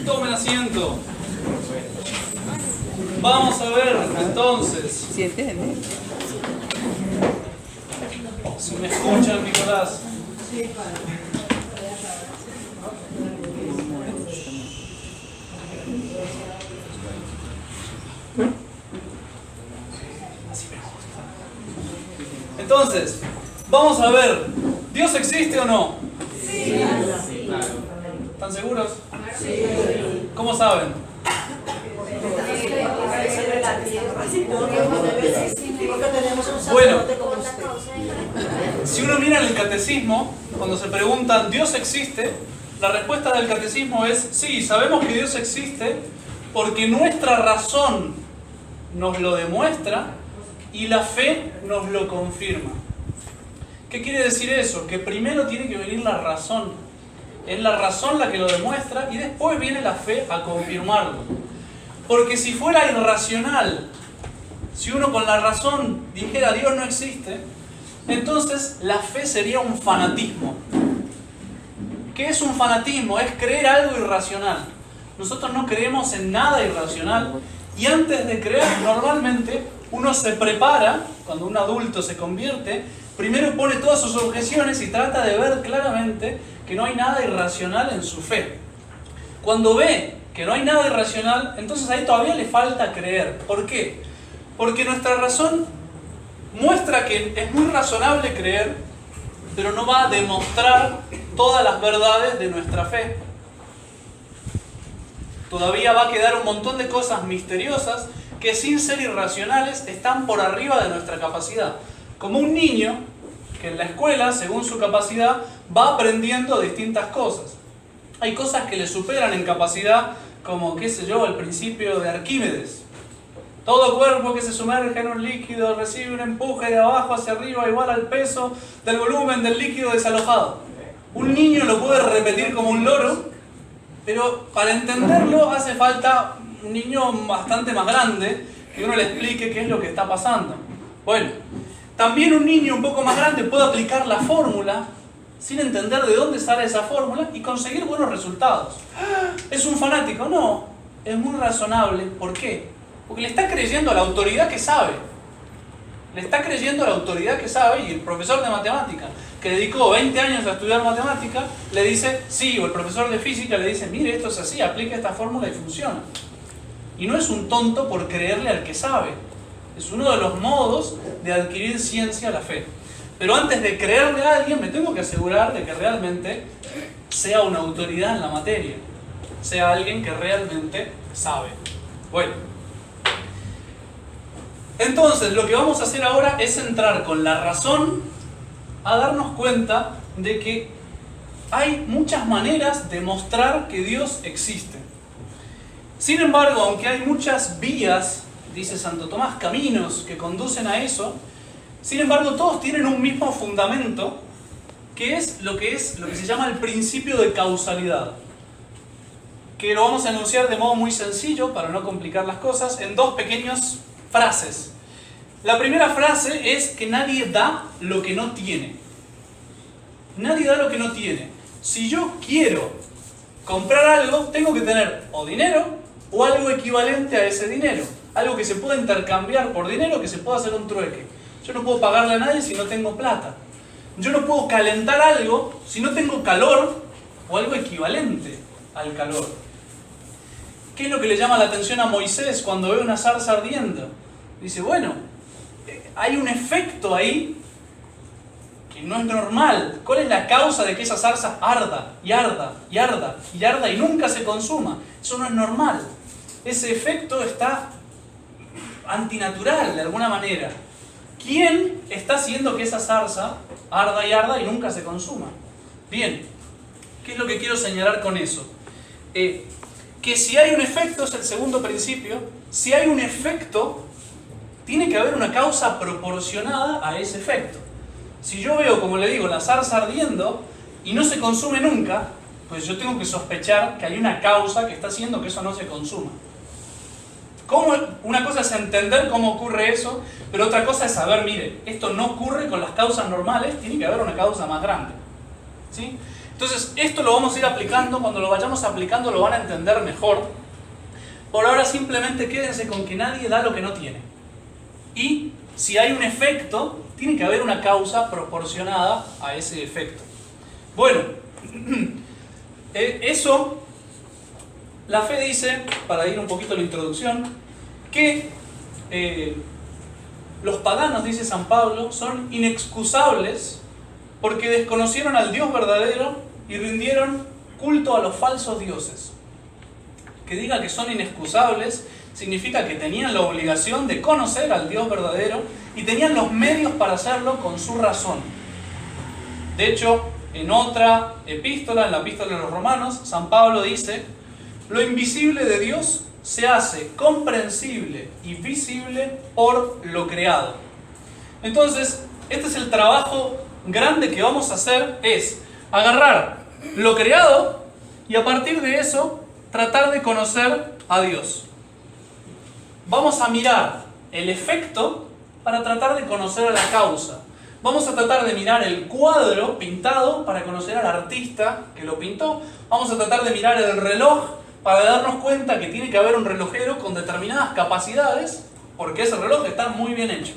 Tomen asiento. Vamos a ver entonces. Si me escuchan, Nicolás. Entonces, vamos a ver, ¿Dios existe o no? Sí. ¿Están seguros? Sí. ¿Cómo saben? Bueno, si uno mira en el catecismo, cuando se preguntan ¿Dios existe?, la respuesta del catecismo es sí, sabemos que Dios existe porque nuestra razón nos lo demuestra y la fe nos lo confirma. ¿Qué quiere decir eso? Que primero tiene que venir la razón. Es la razón la que lo demuestra y después viene la fe a confirmarlo. Porque si fuera irracional, si uno con la razón dijera Dios no existe, entonces la fe sería un fanatismo. ¿Qué es un fanatismo? Es creer algo irracional. Nosotros no creemos en nada irracional y antes de creer normalmente uno se prepara, cuando un adulto se convierte, primero pone todas sus objeciones y trata de ver claramente que no hay nada irracional en su fe. Cuando ve que no hay nada irracional, entonces ahí todavía le falta creer. ¿Por qué? Porque nuestra razón muestra que es muy razonable creer, pero no va a demostrar todas las verdades de nuestra fe. Todavía va a quedar un montón de cosas misteriosas que sin ser irracionales están por arriba de nuestra capacidad. Como un niño que en la escuela, según su capacidad, va aprendiendo distintas cosas. Hay cosas que le superan en capacidad, como, qué sé yo, el principio de Arquímedes. Todo cuerpo que se sumerge en un líquido recibe un empuje de abajo hacia arriba igual al peso del volumen del líquido desalojado. Un niño lo puede repetir como un loro, pero para entenderlo hace falta un niño bastante más grande que uno le explique qué es lo que está pasando. Bueno, también un niño un poco más grande puede aplicar la fórmula sin entender de dónde sale esa fórmula y conseguir buenos resultados. ¿Es un fanático? No, es muy razonable. ¿Por qué? Porque le está creyendo a la autoridad que sabe. Le está creyendo a la autoridad que sabe y el profesor de matemática, que dedicó 20 años a estudiar matemática, le dice sí, o el profesor de física le dice mire, esto es así, aplica esta fórmula y funciona. Y no es un tonto por creerle al que sabe. Es uno de los modos de adquirir ciencia, la fe. Pero antes de creerle a alguien, me tengo que asegurar de que realmente sea una autoridad en la materia. Sea alguien que realmente sabe. Bueno. Entonces, lo que vamos a hacer ahora es entrar con la razón a darnos cuenta de que hay muchas maneras de mostrar que Dios existe. Sin embargo, aunque hay muchas vías, dice Santo Tomás, caminos que conducen a eso, sin embargo, todos tienen un mismo fundamento, que es lo que se llama el principio de causalidad. Que lo vamos a enunciar de modo muy sencillo, para no complicar las cosas, en dos pequeñas frases. La primera frase es que nadie da lo que no tiene. Nadie da lo que no tiene. Si yo quiero comprar algo, tengo que tener o dinero o algo equivalente a ese dinero. Algo que se pueda intercambiar por dinero, que se pueda hacer un trueque. Yo no puedo pagarle a nadie si no tengo plata. Yo no puedo calentar algo si no tengo calor o algo equivalente al calor. ¿Qué es lo que le llama la atención a Moisés cuando ve una zarza ardiendo? Dice, bueno, hay un efecto ahí que no es normal. ¿Cuál es la causa de que esa zarza arda y arda y arda y arda y nunca se consuma? Eso no es normal. Ese efecto está antinatural de alguna manera. ¿Quién está haciendo que esa zarza arda y nunca se consuma? Bien, ¿qué es lo que quiero señalar con eso? Que si hay un efecto, es el segundo principio, si hay un efecto, tiene que haber una causa proporcionada a ese efecto. Si yo veo, como le digo, la zarza ardiendo y no se consume nunca, pues yo tengo que sospechar que hay una causa que está haciendo que eso no se consuma. Una cosa es entender cómo ocurre eso, pero otra cosa es saber, mire, esto no ocurre con las causas normales, tiene que haber una causa más grande. ¿Sí? Entonces, esto lo vamos a ir aplicando, cuando lo vayamos aplicando lo van a entender mejor. Por ahora simplemente quédense con que nadie da lo que no tiene. Y si hay un efecto, tiene que haber una causa proporcionada a ese efecto. Bueno, eso, la fe dice, para ir un poquito a la introducción, que los paganos, dice San Pablo, son inexcusables porque desconocieron al Dios verdadero y rindieron culto a los falsos dioses. Que diga que son inexcusables significa que tenían la obligación de conocer al Dios verdadero y tenían los medios para hacerlo con su razón. De hecho, en otra epístola, en la epístola de los Romanos, San Pablo dice: lo invisible de Dios se hace comprensible y visible por lo creado. Entonces, este es el trabajo grande que vamos a hacer, es agarrar lo creado y a partir de eso tratar de conocer a Dios. Vamos a mirar el efecto para tratar de conocer a la causa. Vamos a tratar de mirar el cuadro pintado para conocer al artista que lo pintó. Vamos a tratar de mirar el reloj para darnos cuenta que tiene que haber un relojero con determinadas capacidades, porque ese reloj está muy bien hecho.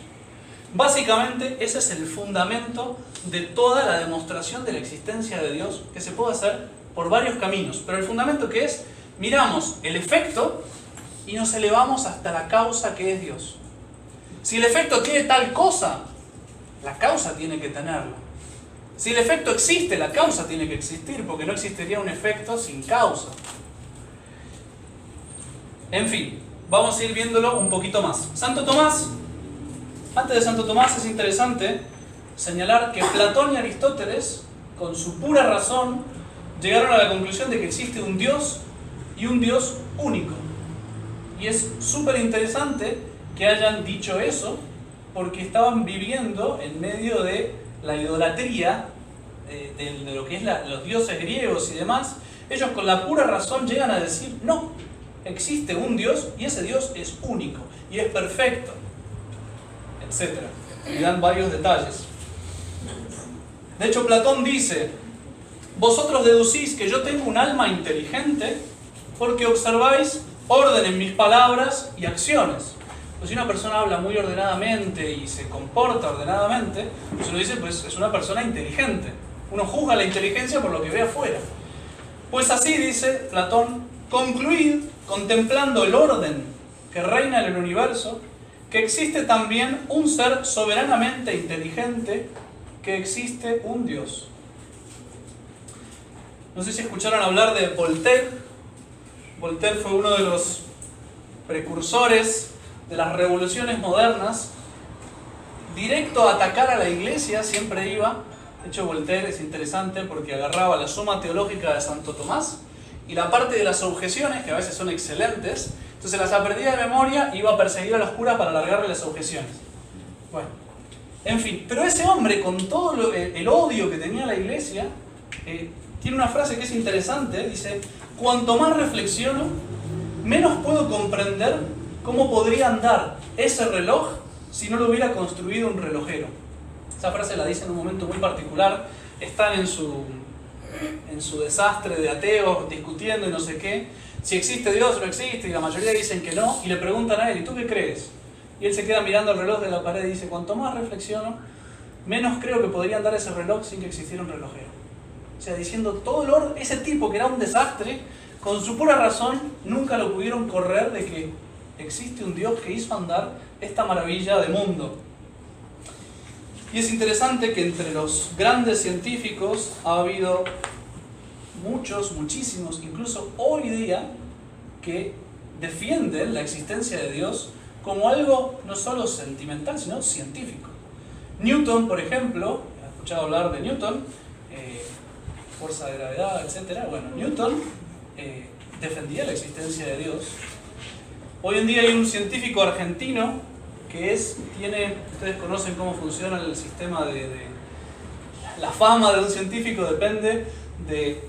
Básicamente ese es el fundamento de toda la demostración de la existencia de Dios, que se puede hacer por varios caminos. Pero el fundamento que es, miramos el efecto y nos elevamos hasta la causa que es Dios. Si el efecto tiene tal cosa, la causa tiene que tenerlo. Si el efecto existe, la causa tiene que existir, porque no existiría un efecto sin causa. En fin, vamos a ir viéndolo un poquito más. Santo Tomás, antes de Santo Tomás es interesante señalar que Platón y Aristóteles, con su pura razón, llegaron a la conclusión de que existe un Dios y un Dios único. Y es súper interesante que hayan dicho eso, porque estaban viviendo en medio de la idolatría de lo que es los dioses griegos y demás. Ellos con la pura razón llegan a decir: no, existe un Dios y ese Dios es único y es perfecto, etc. Y dan varios detalles. De hecho, Platón dice: vosotros deducís que yo tengo un alma inteligente porque observáis orden en mis palabras y acciones. Pues si una persona habla muy ordenadamente y se comporta ordenadamente, pues uno dice, pues es una persona inteligente. Uno juzga la inteligencia por lo que ve afuera. Pues así, dice Platón, concluid, contemplando el orden que reina en el universo, que existe también un ser soberanamente inteligente, que existe un Dios. No sé si escucharon hablar de Voltaire. Voltaire fue uno de los precursores de las revoluciones modernas. Directo a atacar a la iglesia siempre iba. De hecho, Voltaire es interesante porque agarraba la Suma Teológica de Santo Tomás y la parte de las objeciones, que a veces son excelentes, entonces las aprendía de memoria y iba a perseguir a los curas para alargarle las objeciones. Bueno, en fin, pero ese hombre, con todo el odio que tenía la iglesia, tiene una frase que es interesante. Dice: cuanto más reflexiono, menos puedo comprender cómo podría andar ese reloj si no lo hubiera construido un relojero. Esa frase la dice en un momento muy particular. Están en su desastre de ateos, discutiendo y no sé qué, si existe Dios o no existe, y la mayoría dicen que no, y le preguntan a él: ¿y tú qué crees? Y él se queda mirando el reloj de la pared y dice: cuanto más reflexiono, menos creo que podría andar ese reloj sin que existiera un relojero. O sea, diciendo todo ese tipo que era un desastre, con su pura razón, nunca lo pudieron correr de que existe un Dios que hizo andar esta maravilla de mundo. Y es interesante que entre los grandes científicos ha habido muchísimos, incluso hoy día, que defienden la existencia de Dios como algo no solo sentimental, sino científico. Newton, por ejemplo, ¿has escuchado hablar de Newton? Fuerza de gravedad, etc. Bueno, Newton defendía la existencia de Dios. Hoy en día hay un científico argentino que ustedes conocen cómo funciona el sistema la fama de un científico depende de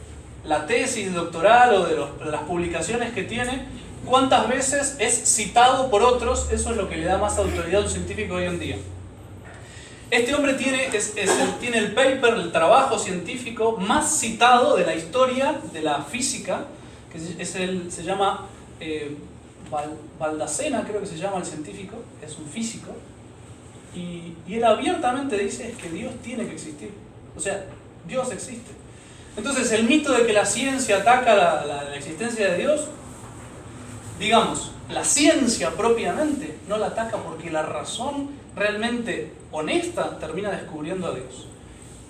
la tesis doctoral o de las publicaciones que tiene, cuántas veces es citado por otros. Eso es lo que le da más autoridad a un científico hoy en día. Este hombre tiene el paper, el trabajo científico más citado de la historia de la física, que se llama Baldacena, creo que se llama el científico, es un físico, y él abiertamente dice que Dios tiene que existir. O sea, Dios existe. Entonces, el mito de que la ciencia ataca la existencia de Dios, digamos, la ciencia propiamente no la ataca porque la razón realmente honesta termina descubriendo a Dios.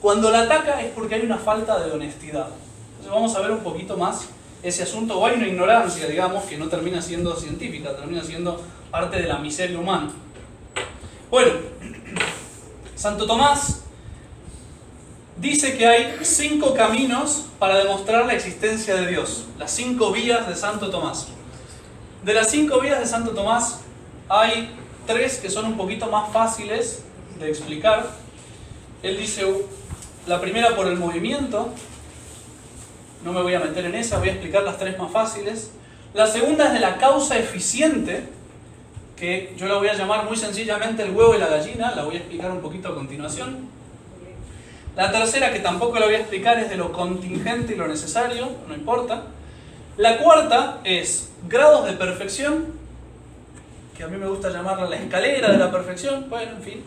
Cuando la ataca es porque hay una falta de honestidad. Entonces vamos a ver un poquito más ese asunto, o hay una ignorancia, digamos, que no termina siendo científica, termina siendo parte de la miseria humana. Bueno, Santo Tomás dice que hay 5 caminos para demostrar la existencia de Dios, las 5 vías de Santo Tomás. De las 5 vías de Santo Tomás hay 3 que son un poquito más fáciles de explicar. Él dice, la primera por el movimiento, no me voy a meter en esa, voy a explicar las 3 más fáciles. La segunda es de la causa eficiente, que yo la voy a llamar muy sencillamente el huevo y la gallina, la voy a explicar un poquito a continuación. La tercera, que tampoco la voy a explicar, es de lo contingente y lo necesario, no importa. La cuarta es grados de perfección, que a mí me gusta llamarla la escalera de la perfección, bueno, en fin.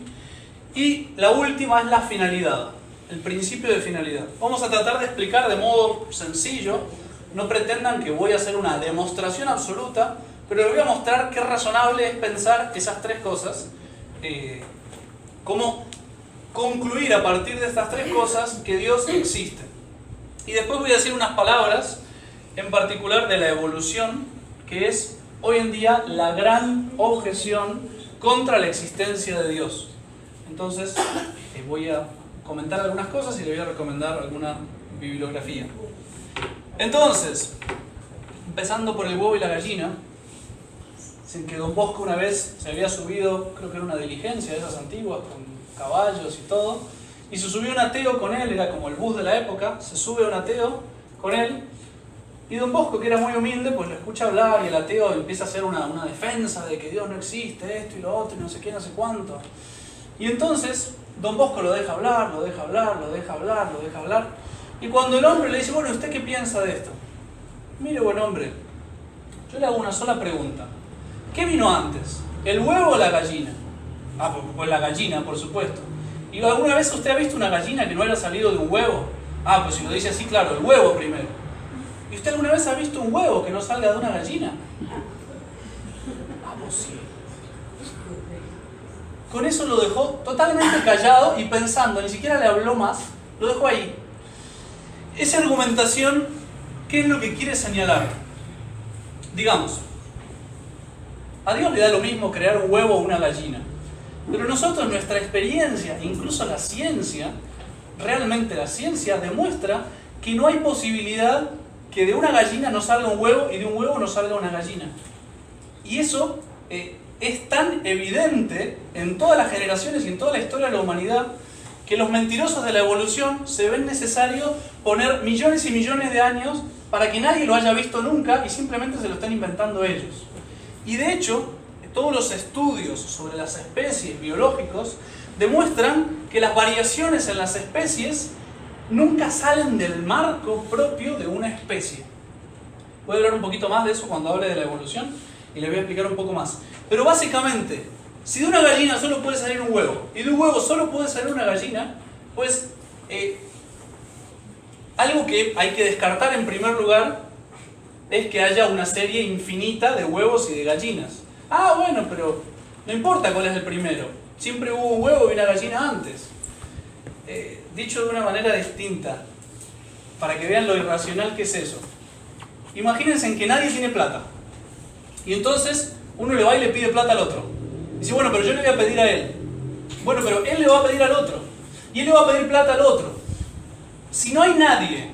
Y la última es la finalidad, el principio de finalidad. Vamos a tratar de explicar de modo sencillo, no pretendan que voy a hacer una demostración absoluta, pero les voy a mostrar qué razonable es pensar esas 3 cosas, cómo concluir a partir de estas 3 cosas que Dios existe. Y después voy a decir unas palabras, en particular de la evolución, que es hoy en día la gran objeción contra la existencia de Dios. Entonces, voy a comentar algunas cosas y le voy a recomendar alguna bibliografía. Entonces, empezando por el huevo y la gallina, dicen que Don Bosco una vez se había subido, creo que era una diligencia de esas antiguas, con caballos y todo, y se subió un ateo con él, era como el bus de la época, se sube un ateo con él, y Don Bosco, que era muy humilde, pues lo escucha hablar y el ateo empieza a hacer una defensa de que Dios no existe, esto y lo otro, y no sé qué, no sé cuánto. Y entonces Don Bosco lo deja hablar, lo deja hablar, lo deja hablar, lo deja hablar, y cuando el hombre le dice, bueno, ¿usted qué piensa de esto? Mire, buen hombre, yo le hago una sola pregunta. ¿Qué vino antes? ¿El huevo o la gallina? Ah, pues la gallina, por supuesto. ¿Y alguna vez usted ha visto una gallina que no haya salido de un huevo? Ah, pues si lo dice así, claro, el huevo primero. ¿Y usted alguna vez ha visto un huevo que no salga de una gallina? Ah, pues sí. Con eso lo dejó totalmente callado y pensando, ni siquiera le habló más, lo dejó ahí. Esa argumentación, ¿qué es lo que quiere señalar? Digamos, a Dios le da lo mismo crear un huevo o una gallina. Pero nosotros, nuestra experiencia, incluso la ciencia, realmente la ciencia demuestra que no hay posibilidad que de una gallina no salga un huevo y de un huevo no salga una gallina. Y eso es tan evidente en todas las generaciones y en toda la historia de la humanidad que los mentirosos de la evolución se ven necesario poner millones y millones de años para que nadie lo haya visto nunca y simplemente se lo están inventando ellos. Y de hecho, todos los estudios sobre las especies biológicos demuestran que las variaciones en las especies nunca salen del marco propio de una especie. Voy a hablar un poquito más de eso cuando hable de la evolución y les voy a explicar un poco más. Pero básicamente, si de una gallina solo puede salir un huevo y de un huevo solo puede salir una gallina, pues algo que hay que descartar en primer lugar es que haya una serie infinita de huevos y de gallinas. Ah, bueno, pero no importa cuál es el primero. Siempre hubo un huevo y una gallina antes. Dicho de una manera distinta, para que vean lo irracional que es eso. Imagínense en que nadie tiene plata. Y entonces uno le va y le pide plata al otro. Dice, bueno, pero yo le voy a pedir a él. Bueno, pero él le va a pedir al otro. Y él le va a pedir plata al otro. Si no hay nadie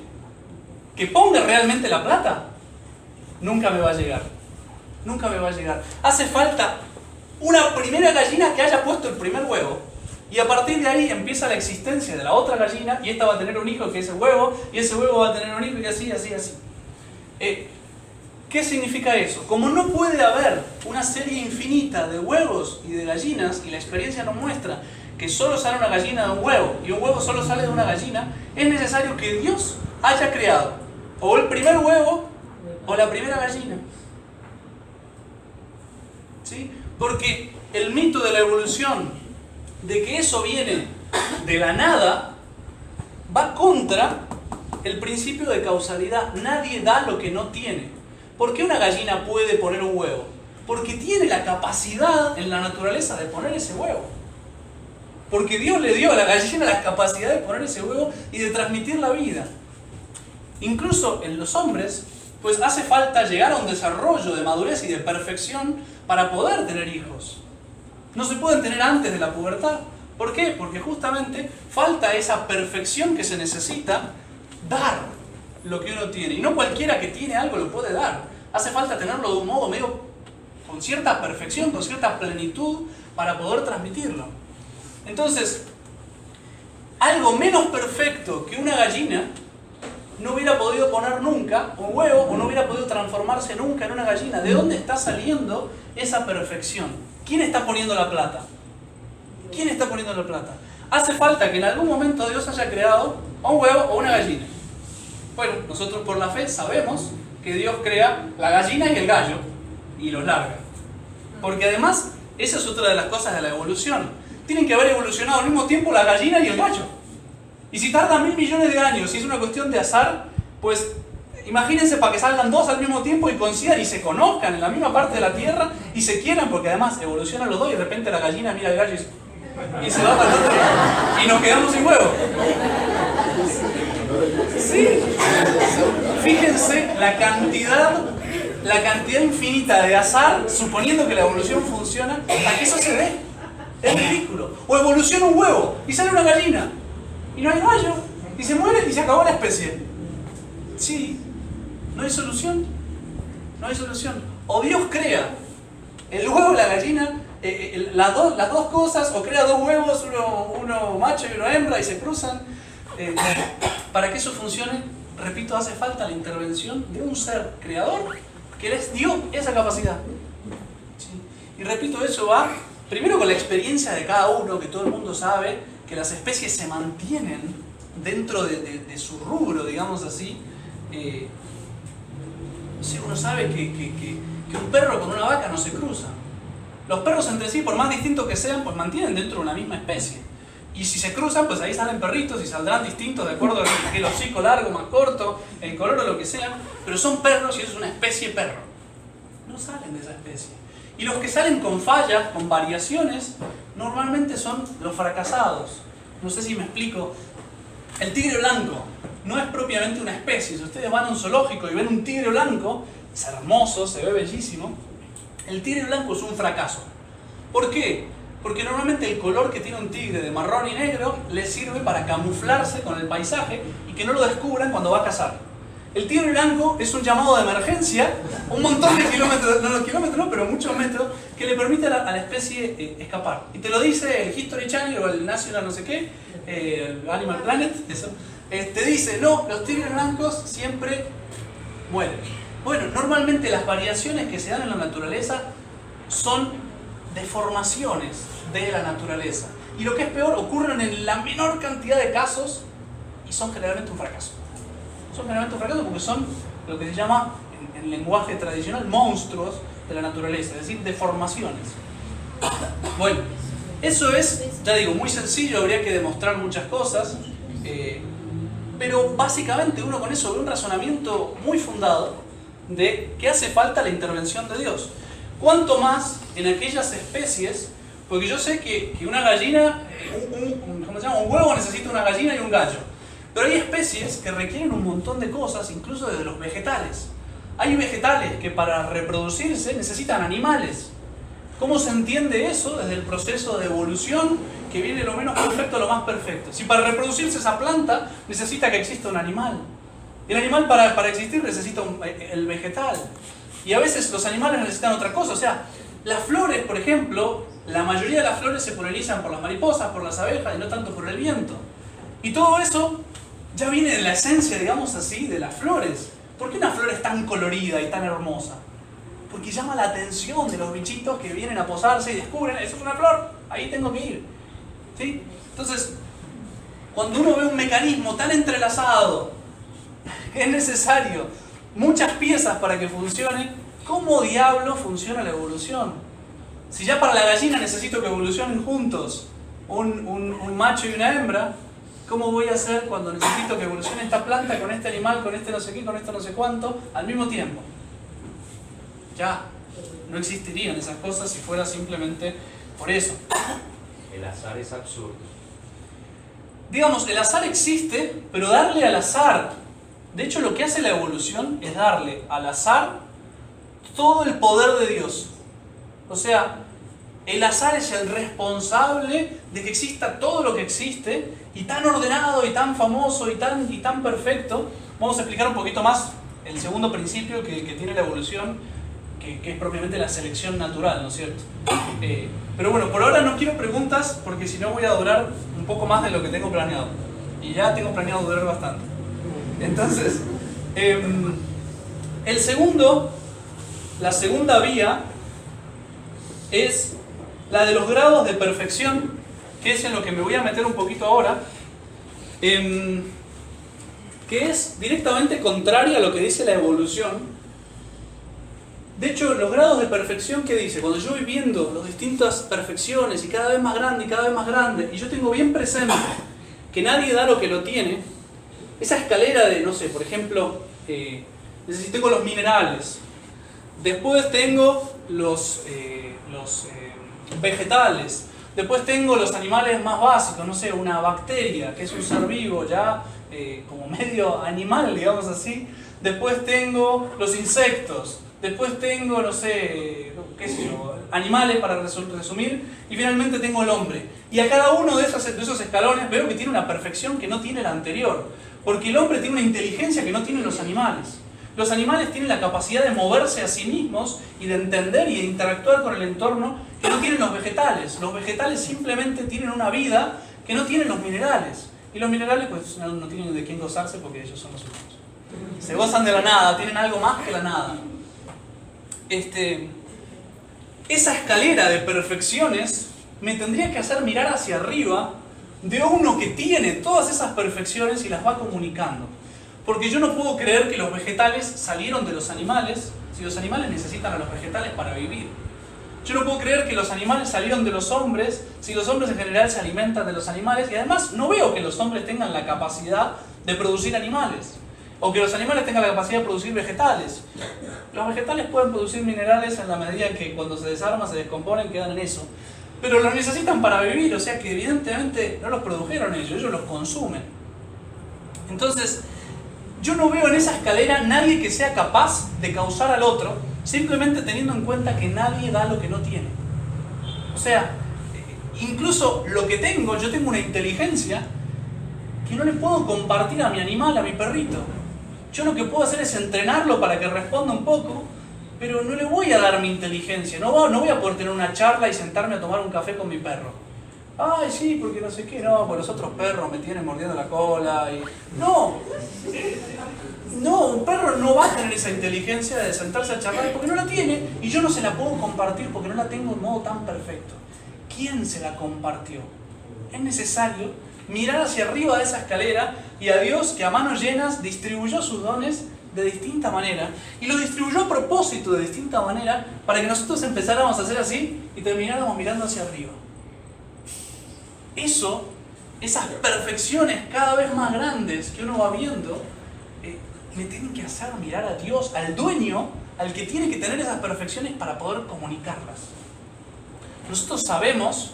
que ponga realmente la plata, nunca me va a llegar. Nunca me va a llegar. Hace falta una primera gallina que haya puesto el primer huevo. Y a partir de ahí empieza la existencia de la otra gallina y esta va a tener un hijo que es el huevo y ese huevo va a tener un hijo y así, así, así. ¿Qué significa eso? Como no puede haber una serie infinita de huevos y de gallinas, y la experiencia nos muestra que solo sale una gallina de un huevo y un huevo solo sale de una gallina, es necesario que Dios haya creado o el primer huevo o la primera gallina. ¿Sí? Porque el mito de la evolución, de que eso viene de la nada, va contra el principio de causalidad. Nadie da lo que no tiene. ¿Por qué una gallina puede poner un huevo? Porque tiene la capacidad en la naturaleza de poner ese huevo. Porque Dios le dio a la gallina la capacidad de poner ese huevo y de transmitir la vida. Incluso en los hombres, pues hace falta llegar a un desarrollo de madurez y de perfección para poder tener hijos. No se pueden tener antes de la pubertad. ¿Por qué? Porque justamente falta esa perfección que se necesita dar lo que uno tiene. Y no cualquiera que tiene algo lo puede dar. Hace falta tenerlo de un modo medio con cierta perfección, con cierta plenitud para poder transmitirlo. Entonces, algo menos perfecto que una gallina no hubiera podido poner nunca un huevo o no hubiera podido transformarse nunca en una gallina. ¿De dónde está saliendo esa perfección? ¿Quién está poniendo la plata? ¿Quién está poniendo la plata? Hace falta que en algún momento Dios haya creado un huevo o una gallina. Bueno, nosotros por la fe sabemos que Dios crea la gallina y el gallo y los larga. Porque además, esa es otra de las cosas de la evolución. Tienen que haber evolucionado al mismo tiempo la gallina y el gallo. Y si tardan 1000 millones de años, si es una cuestión de azar, pues imagínense para que salgan dos al mismo tiempo y coincidan y se conozcan en la misma parte de la Tierra y se quieran, porque además evolucionan los dos y de repente la gallina mira al gallo y se va para el otro lado y nos quedamos sin huevo. Sí. Fíjense la cantidad infinita de azar, suponiendo que la evolución funciona, a que eso se dé. Es ridículo. O evoluciona un huevo y sale una gallina y no hay gallo y se muere y se acabó la especie. Sí, no hay solución. No hay solución. O Dios crea el huevo y la gallina, las dos cosas, o crea dos huevos, uno macho y uno hembra y se cruzan. Para que eso funcione, repito, hace falta la intervención de un ser creador que les dio esa capacidad. ¿Sí? Y repito, eso va primero con la experiencia de cada uno, que todo el mundo sabe que las especies se mantienen dentro de su rubro, digamos así. Sí, uno sabe que un perro con una vaca no se cruza. Los perros entre sí, por más distintos que sean, pues mantienen dentro de una misma especie. Y si se cruzan, pues ahí salen perritos y saldrán distintos de acuerdo a que el hocico largo, más corto, el color o lo que sea. Pero son perros y es una especie perro. No salen de esa especie. Y los que salen con fallas, con variaciones, normalmente son los fracasados. No sé si me explico. El tigre blanco no es propiamente una especie. Si ustedes van a un zoológico y ven un tigre blanco, es hermoso, se ve bellísimo. El tigre blanco es un fracaso. ¿Por qué? Porque normalmente el color que tiene un tigre de marrón y negro le sirve para camuflarse con el paisaje y que no lo descubran cuando va a cazar. El tigre blanco es un llamado de emergencia, un montón de kilómetros, no, pero muchos metros, que le permite a la especie escapar. Y te lo dice el History Channel o el National no sé qué, el Animal Planet, eso. Te dice, no, los tigres blancos siempre mueren. Bueno, normalmente las variaciones que se dan en la naturaleza son deformaciones de la naturaleza. Y lo que es peor, ocurren en la menor cantidad de casos y son generalmente un fracaso. Son generalmente un fracaso porque son lo que se llama, en lenguaje tradicional, monstruos de la naturaleza, es decir, deformaciones. Bueno, eso es, ya digo, muy sencillo, habría que demostrar muchas cosas, pero básicamente uno con eso ve un razonamiento muy fundado de que hace falta la intervención de Dios. Cuanto más en aquellas especies, porque yo sé que una gallina, ¿cómo se llama? Un huevo necesita una gallina y un gallo. Pero hay especies que requieren un montón de cosas, incluso desde los vegetales. Hay vegetales que para reproducirse necesitan animales. ¿Cómo se entiende eso? Desde el proceso de evolución, que viene lo menos perfecto a lo más perfecto. Si para reproducirse esa planta necesita que exista un animal. El animal para existir necesita el vegetal. Y a veces los animales necesitan otra cosa. O sea, las flores, por ejemplo, la mayoría de las flores se polinizan por las mariposas, por las abejas y no tanto por el viento. Y todo eso ya viene de la esencia, digamos así, de las flores. ¿Por qué una flor es tan colorida y tan hermosa? Porque llama la atención de los bichitos que vienen a posarse y descubren, eso es una flor, ahí tengo que ir. ¿Sí? Entonces, cuando uno ve un mecanismo tan entrelazado, que es necesario muchas piezas para que funcione, ¿cómo diablo funciona la evolución? Si ya para la gallina necesito que evolucionen juntos, un macho y una hembra, ¿cómo voy a hacer cuando necesito que evolucione esta planta con este animal, con este no sé qué, con esto no sé cuánto, al mismo tiempo? Ya, no existirían esas cosas si fuera simplemente por eso. El azar es absurdo. Digamos, el azar existe, pero darle al azar, de hecho lo que hace la evolución es darle al azar todo el poder de Dios. O sea, el azar es el responsable de que exista todo lo que existe, y tan ordenado, y tan famoso, y tan perfecto. Vamos a explicar un poquito más el segundo principio que tiene la evolución, que es propiamente la selección natural, ¿no es cierto? Pero bueno, por ahora no quiero preguntas, porque si no voy a durar un poco más de lo que tengo planeado. Y ya tengo planeado durar bastante. Entonces, la segunda vía es la de los grados de perfección, que es en lo que me voy a meter un poquito ahora, que es directamente contraria a lo que dice la evolución. De hecho, los grados de perfección, ¿qué dice? Cuando yo voy viendo las distintas perfecciones y cada vez más grande y cada vez más grande, y yo tengo bien presente que nadie da lo que lo tiene, esa escalera de, no sé, por ejemplo, tengo los minerales, después tengo los vegetales, después tengo los animales más básicos, no sé, una bacteria, que es un ser vivo ya como medio animal, digamos así, después tengo los insectos, después tengo, no sé, qué sé yo, animales para resumir, y finalmente tengo el hombre. Y a cada uno de esos escalones veo que tiene una perfección que no tiene la anterior, porque el hombre tiene una inteligencia que no tienen los animales. Los animales tienen la capacidad de moverse a sí mismos y de entender y de interactuar con el entorno que no tienen los vegetales. Los vegetales simplemente tienen una vida que no tienen los minerales. Y los minerales pues no tienen de quién gozarse porque ellos son los humanos. Se gozan de la nada, tienen algo más que la nada. Esa escalera de perfecciones me tendría que hacer mirar hacia arriba de uno que tiene todas esas perfecciones y las va comunicando. Porque yo no puedo creer que los vegetales salieron de los animales si los animales necesitan a los vegetales para vivir. Yo no puedo creer que los animales salieron de los hombres si los hombres en general se alimentan de los animales, y además no veo que los hombres tengan la capacidad de producir animales o que los animales tengan la capacidad de producir vegetales. Los vegetales pueden producir minerales en la medida en que cuando se desarman, se descomponen, quedan en eso, pero los necesitan para vivir, o sea que evidentemente no los produjeron ellos los consumen. Entonces, yo no veo en esa escalera nadie que sea capaz de causar al otro, simplemente teniendo en cuenta que nadie da lo que no tiene. O sea, incluso lo que tengo, yo tengo una inteligencia que no le puedo compartir a mi animal, a mi perrito. Yo lo que puedo hacer es entrenarlo para que responda un poco, pero no le voy a dar mi inteligencia. No voy a poder tener una charla y sentarme a tomar un café con mi perro. Ay, sí, porque no sé qué, no, porque los otros perros me tienen mordiendo la cola y... No, un perro no va a tener esa inteligencia de sentarse a charlar porque no la tiene, y yo no se la puedo compartir porque no la tengo de modo tan perfecto. ¿Quién se la compartió? Es necesario mirar hacia arriba de esa escalera y a Dios, que a manos llenas distribuyó sus dones de distinta manera, y lo distribuyó a propósito de distinta manera para que nosotros empezáramos a hacer así y termináramos mirando hacia arriba. Esas perfecciones cada vez más grandes que uno va viendo, me tienen que hacer mirar a Dios, al dueño, al que tiene que tener esas perfecciones para poder comunicarlas. Nosotros sabemos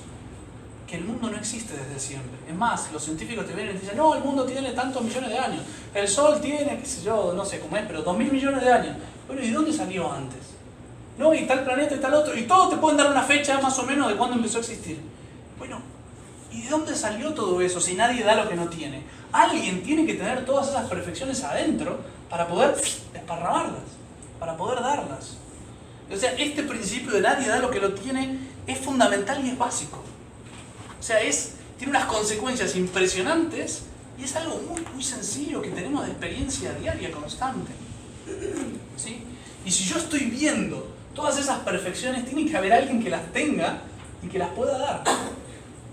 que el mundo no existe desde siempre. Es más, los científicos te vienen y te dicen, no, el mundo tiene tantos millones de años. El Sol tiene, qué sé yo, no sé cómo es, pero 2000 millones de años. Bueno, ¿y de dónde salió antes? No, y tal planeta y tal otro. Y todos te pueden dar una fecha más o menos de cuándo empezó a existir. Bueno, ¿y de dónde salió todo eso si nadie da lo que no tiene? Alguien tiene que tener todas esas perfecciones adentro para poder desparramarlas, para poder darlas. O sea, este principio de nadie da lo que lo tiene es fundamental y es básico. O sea, tiene unas consecuencias impresionantes y es algo muy, muy sencillo que tenemos de experiencia diaria constante. ¿Sí? Y si yo estoy viendo todas esas perfecciones, tiene que haber alguien que las tenga y que las pueda dar.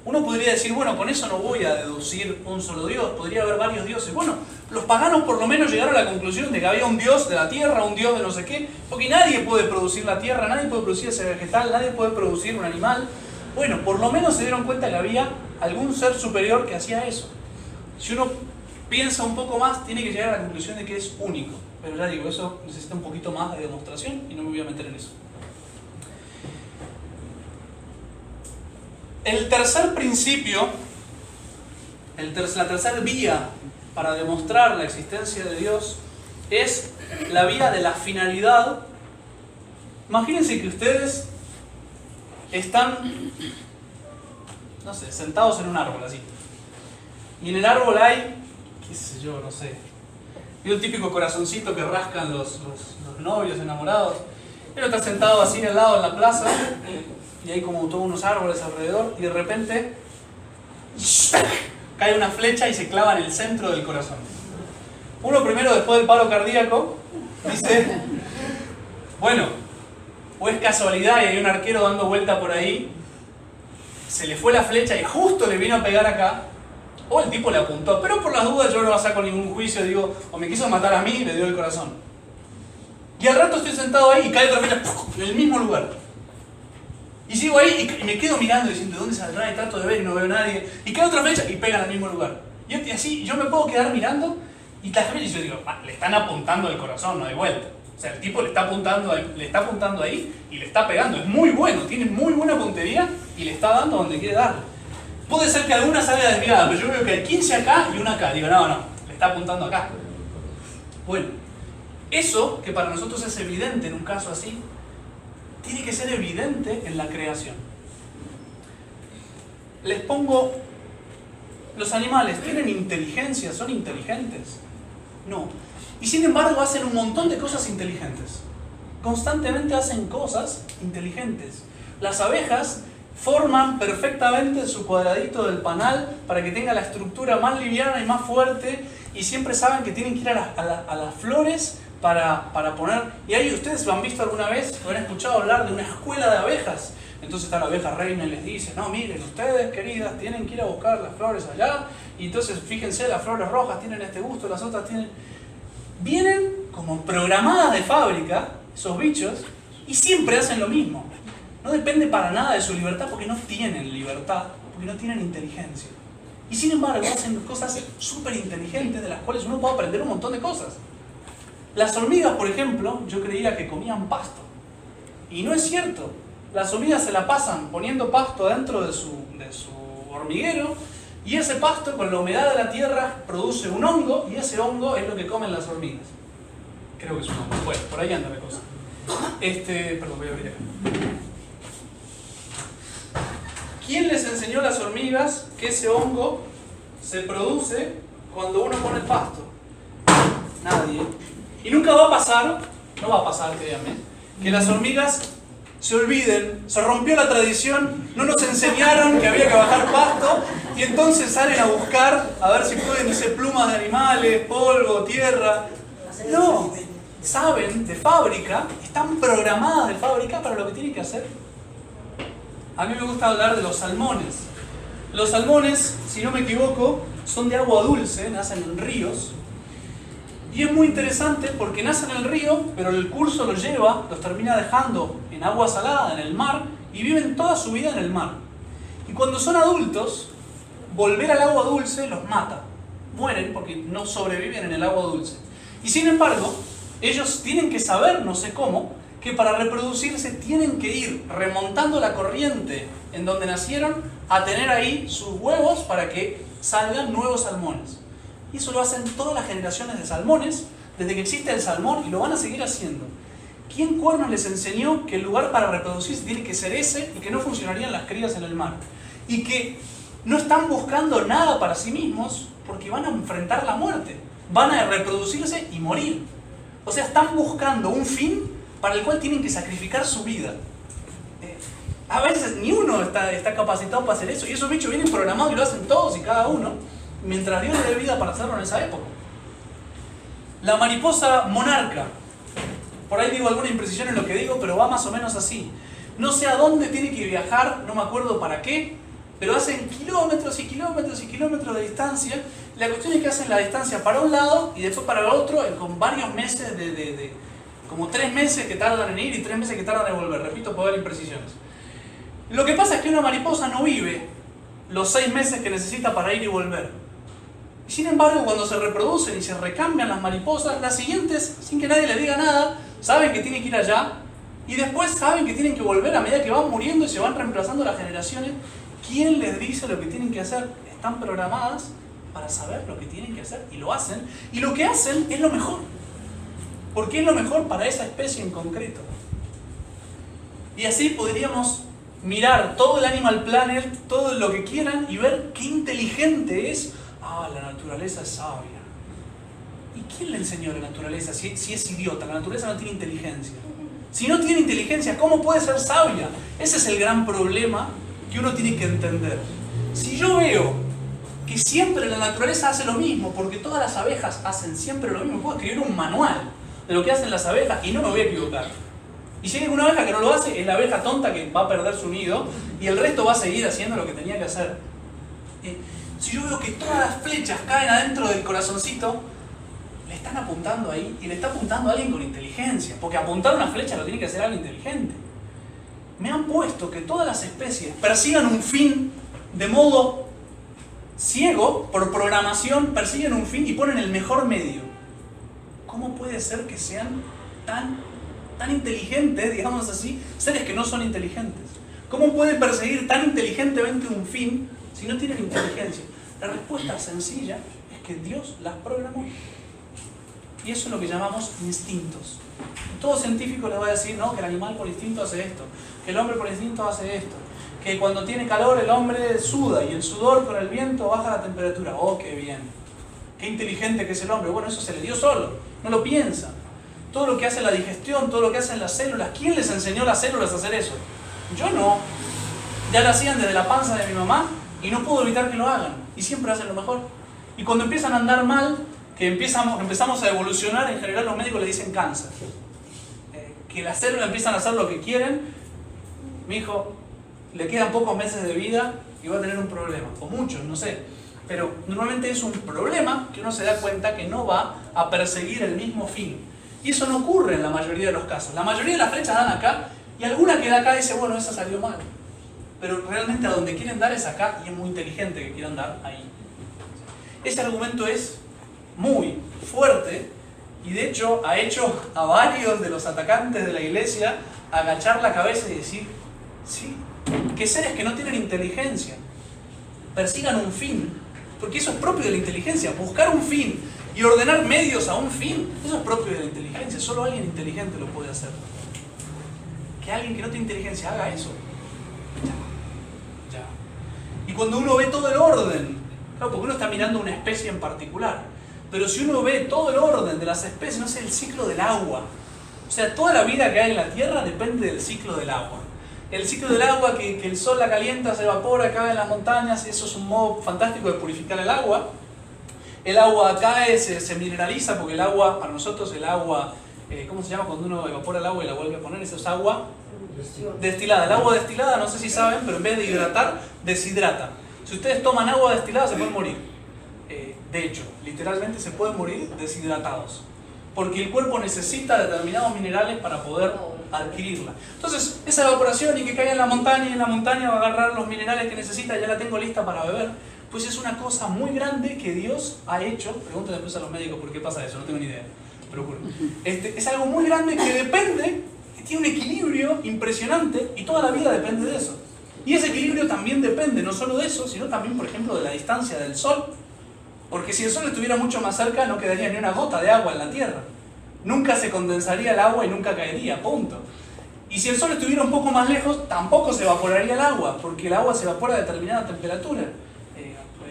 Uno podría decir, bueno, con eso no voy a deducir un solo Dios, podría haber varios dioses. Bueno, los paganos por lo menos llegaron a la conclusión de que había un Dios de la tierra, un Dios de no sé qué, porque nadie puede producir la tierra, nadie puede producir ese vegetal, nadie puede producir un animal. Bueno, por lo menos se dieron cuenta que había algún ser superior que hacía eso. Si uno piensa un poco más, tiene que llegar a la conclusión de que es único. Pero ya digo, eso necesita un poquito más de demostración y no me voy a meter en eso. El tercer principio, la tercera vía para demostrar la existencia de Dios es la vía de la finalidad. Imagínense que ustedes están, no sé, sentados en un árbol así. Y en el árbol hay, qué sé yo, no sé, y un típico corazoncito que rascan los novios enamorados. Él está sentado así al lado en la plaza. Y hay como todos unos árboles alrededor y de repente cae una flecha y se clava en el centro del corazón. Uno primero, después del paro cardíaco, dice, bueno, o es casualidad y hay un arquero dando vuelta por ahí, se le fue la flecha y justo le vino a pegar acá, o el tipo le apuntó, pero por las dudas yo no saco ningún juicio, digo, o me quiso matar a mí y le dio el corazón. Y al rato estoy sentado ahí y cae otra flecha en el mismo lugar. Y sigo ahí y me quedo mirando diciendo, ¿de dónde saldrá? Y trato de ver y no veo a nadie. Y cae otra flecha y pega en el mismo lugar. Y así yo me puedo quedar mirando y las flechas, y yo digo, le están apuntando al corazón, no hay vuelta. O sea, el tipo le está apuntando ahí y le está pegando. Es muy bueno, tiene muy buena puntería y le está dando donde quiere darle. Puede ser que alguna salga desviada, pero yo veo que hay 15 acá y una acá. Digo, no, le está apuntando acá. Bueno, eso que para nosotros es evidente en un caso así, tiene que ser evidente en la creación. Les pongo, ¿los animales tienen inteligencia? ¿Son inteligentes? No. Y sin embargo hacen un montón de cosas inteligentes. Constantemente hacen cosas inteligentes. Las abejas forman perfectamente su cuadradito del panal para que tenga la estructura más liviana y más fuerte, y siempre saben que tienen que ir a las flores para poner. Y ahí ustedes lo han visto alguna vez, lo han escuchado hablar de una escuela de abejas. Entonces está la abeja reina y les dice, no, miren, ustedes queridas tienen que ir a buscar las flores allá, y entonces fíjense, las flores rojas tienen este gusto, las otras tienen... Vienen como programadas de fábrica, esos bichos, y siempre hacen lo mismo. No depende para nada de su libertad, porque no tienen libertad, porque no tienen inteligencia. Y sin embargo hacen cosas súper inteligentes de las cuales uno puede aprender un montón de cosas. Las hormigas, por ejemplo, yo creía que comían pasto. Y no es cierto. Las hormigas se la pasan poniendo pasto dentro de su hormiguero, y ese pasto con la humedad de la tierra produce un hongo, y ese hongo es lo que comen las hormigas. Creo que es un hongo. Bueno, por ahí anda la cosa. Perdón, voy a abrir acá. ¿Quién les enseñó a las hormigas que ese hongo se produce cuando uno pone pasto? Nadie. Y nunca va a pasar, no va a pasar, créanme, que las hormigas se olviden, se rompió la tradición, no nos enseñaron que había que bajar pasto, y entonces salen a buscar a ver si pueden hacer plumas de animales, polvo, tierra. No, saben de fábrica, están programadas de fábrica para lo que tienen que hacer. A mí me gusta hablar de los salmones. Los salmones, si no me equivoco, son de agua dulce, nacen en ríos. Y es muy interesante porque nacen en el río, pero el curso los lleva, los termina dejando en agua salada, en el mar, y viven toda su vida en el mar. Y cuando son adultos, volver al agua dulce los mata. Mueren porque no sobreviven en el agua dulce. Y sin embargo, ellos tienen que saber, no sé cómo, que para reproducirse tienen que ir remontando la corriente en donde nacieron a tener ahí sus huevos para que salgan nuevos salmones. Y eso lo hacen todas las generaciones de salmones desde que existe el salmón, y lo van a seguir haciendo. ¿Quién cuernos les enseñó que el lugar para reproducirse tiene que ser ese y que no funcionarían las crías en el mar? Y que no están buscando nada para sí mismos porque van a enfrentar la muerte. Van a reproducirse y morir. O sea, están buscando un fin para el cual tienen que sacrificar su vida. A veces ni uno está capacitado para hacer eso, y esos bichos vienen programados y lo hacen todos y cada uno, mientras Dios le dé vida para hacerlo en esa época. La mariposa monarca, por ahí digo alguna imprecisión en lo que digo, pero va más o menos así. No sé a dónde tiene que viajar, no me acuerdo para qué, pero hacen kilómetros y kilómetros y kilómetros de distancia. La cuestión es que hacen la distancia para un lado y después para el otro con varios meses como 3 meses que tardan en ir y 3 meses que tardan en volver. Repito, puede haber imprecisiones. Lo que pasa es que una mariposa no vive los 6 meses que necesita para ir y volver. Y sin embargo, cuando se reproducen y se recambian las mariposas, las siguientes, sin que nadie les diga nada, saben que tienen que ir allá y después saben que tienen que volver a medida que van muriendo y se van reemplazando las generaciones. ¿Quién les dice lo que tienen que hacer? Están programadas para saber lo que tienen que hacer y lo hacen. Y lo que hacen es lo mejor. Porque es lo mejor para esa especie en concreto. Y así podríamos mirar todo el Animal Planet, todo lo que quieran y ver qué inteligente es. La naturaleza es sabia. ¿Y quién le enseñó a la naturaleza si es idiota? La naturaleza no tiene inteligencia. Si no tiene inteligencia, ¿cómo puede ser sabia? Ese es el gran problema que uno tiene que entender. Si yo veo que siempre la naturaleza hace lo mismo, porque todas las abejas hacen siempre lo mismo, puedo escribir un manual de lo que hacen las abejas y no me voy a equivocar. Y si hay una abeja que no lo hace, es la abeja tonta que va a perder su nido y el resto va a seguir haciendo lo que tenía que hacer. Si yo veo que todas las flechas caen adentro del corazoncito, le están apuntando ahí y le está apuntando a alguien con inteligencia, porque apuntar una flecha lo tiene que hacer alguien inteligente. Me han puesto que todas las especies persigan un fin de modo ciego, por programación, persiguen un fin y ponen el mejor medio. ¿Cómo puede ser que sean tan inteligentes, digamos así, seres que no son inteligentes? ¿Cómo pueden perseguir tan inteligentemente un fin si no tienen inteligencia? La respuesta sencilla es que Dios las programó. Y eso es lo que llamamos instintos. Todo científico les va a decir, no, que el animal por instinto hace esto, que el hombre por instinto hace esto, que cuando tiene calor el hombre suda y el sudor con el viento baja la temperatura. ¡Oh, qué bien! ¡Qué inteligente que es el hombre! Bueno, eso se le dio solo, no lo piensa. Todo lo que hace la digestión, todo lo que hacen las células, ¿quién les enseñó a las células a hacer eso? Yo no. Ya lo hacían desde la panza de mi mamá y no puedo evitar que lo hagan. Y siempre hacen lo mejor. Y cuando empiezan a andar mal, que empezamos a evolucionar, en general los médicos le dicen cáncer. Que las células empiezan a hacer lo que quieren, mi hijo le quedan pocos meses de vida y va a tener un problema. O muchos, no sé. Pero normalmente es un problema que uno se da cuenta que no va a perseguir el mismo fin. Y eso no ocurre en la mayoría de los casos. La mayoría de las flechas dan acá y alguna que da acá dice, bueno, esa salió mal. Pero realmente a donde quieren dar es acá y es muy inteligente que quieran dar ahí. Ese argumento es muy fuerte y de hecho ha hecho a varios de los atacantes de la iglesia agachar la cabeza y decir, sí, que seres que no tienen inteligencia persigan un fin, porque eso es propio de la inteligencia, buscar un fin y ordenar medios a un fin, eso es propio de la inteligencia, solo alguien inteligente lo puede hacer. Que alguien que no tiene inteligencia haga eso, ya. Y cuando uno ve todo el orden, claro, porque uno está mirando una especie en particular, pero si uno ve todo el orden de las especies, no sé, el ciclo del agua, o sea, toda la vida que hay en la Tierra depende del ciclo del agua. El ciclo del agua, que el sol la calienta, se evapora, cae en las montañas, eso es un modo fantástico de purificar el agua. El agua cae, se mineraliza, porque el agua, para nosotros el agua, ¿cómo se llama cuando uno evapora el agua y la vuelve a poner? Eso es agua destilada. El agua destilada, no sé si saben, pero en vez de hidratar, deshidrata. Si ustedes toman agua destilada se pueden morir. De hecho, literalmente se pueden morir deshidratados. Porque el cuerpo necesita determinados minerales para poder adquirirla. Entonces, esa evaporación y que caiga en la montaña y en la montaña va a agarrar los minerales que necesita, ya la tengo lista para beber, pues es una cosa muy grande que Dios ha hecho. Pregúntenle después a los médicos por qué pasa eso, no tengo ni idea. Pero es algo muy grande que depende, que tiene un equilibrio impresionante y toda la vida depende de eso. Y ese equilibrio también depende no solo de eso, sino también, por ejemplo, de la distancia del Sol. Porque si el Sol estuviera mucho más cerca, no quedaría ni una gota de agua en la Tierra. Nunca se condensaría el agua y nunca caería, punto. Y si el Sol estuviera un poco más lejos, tampoco se evaporaría el agua, porque el agua se evapora a determinada temperatura.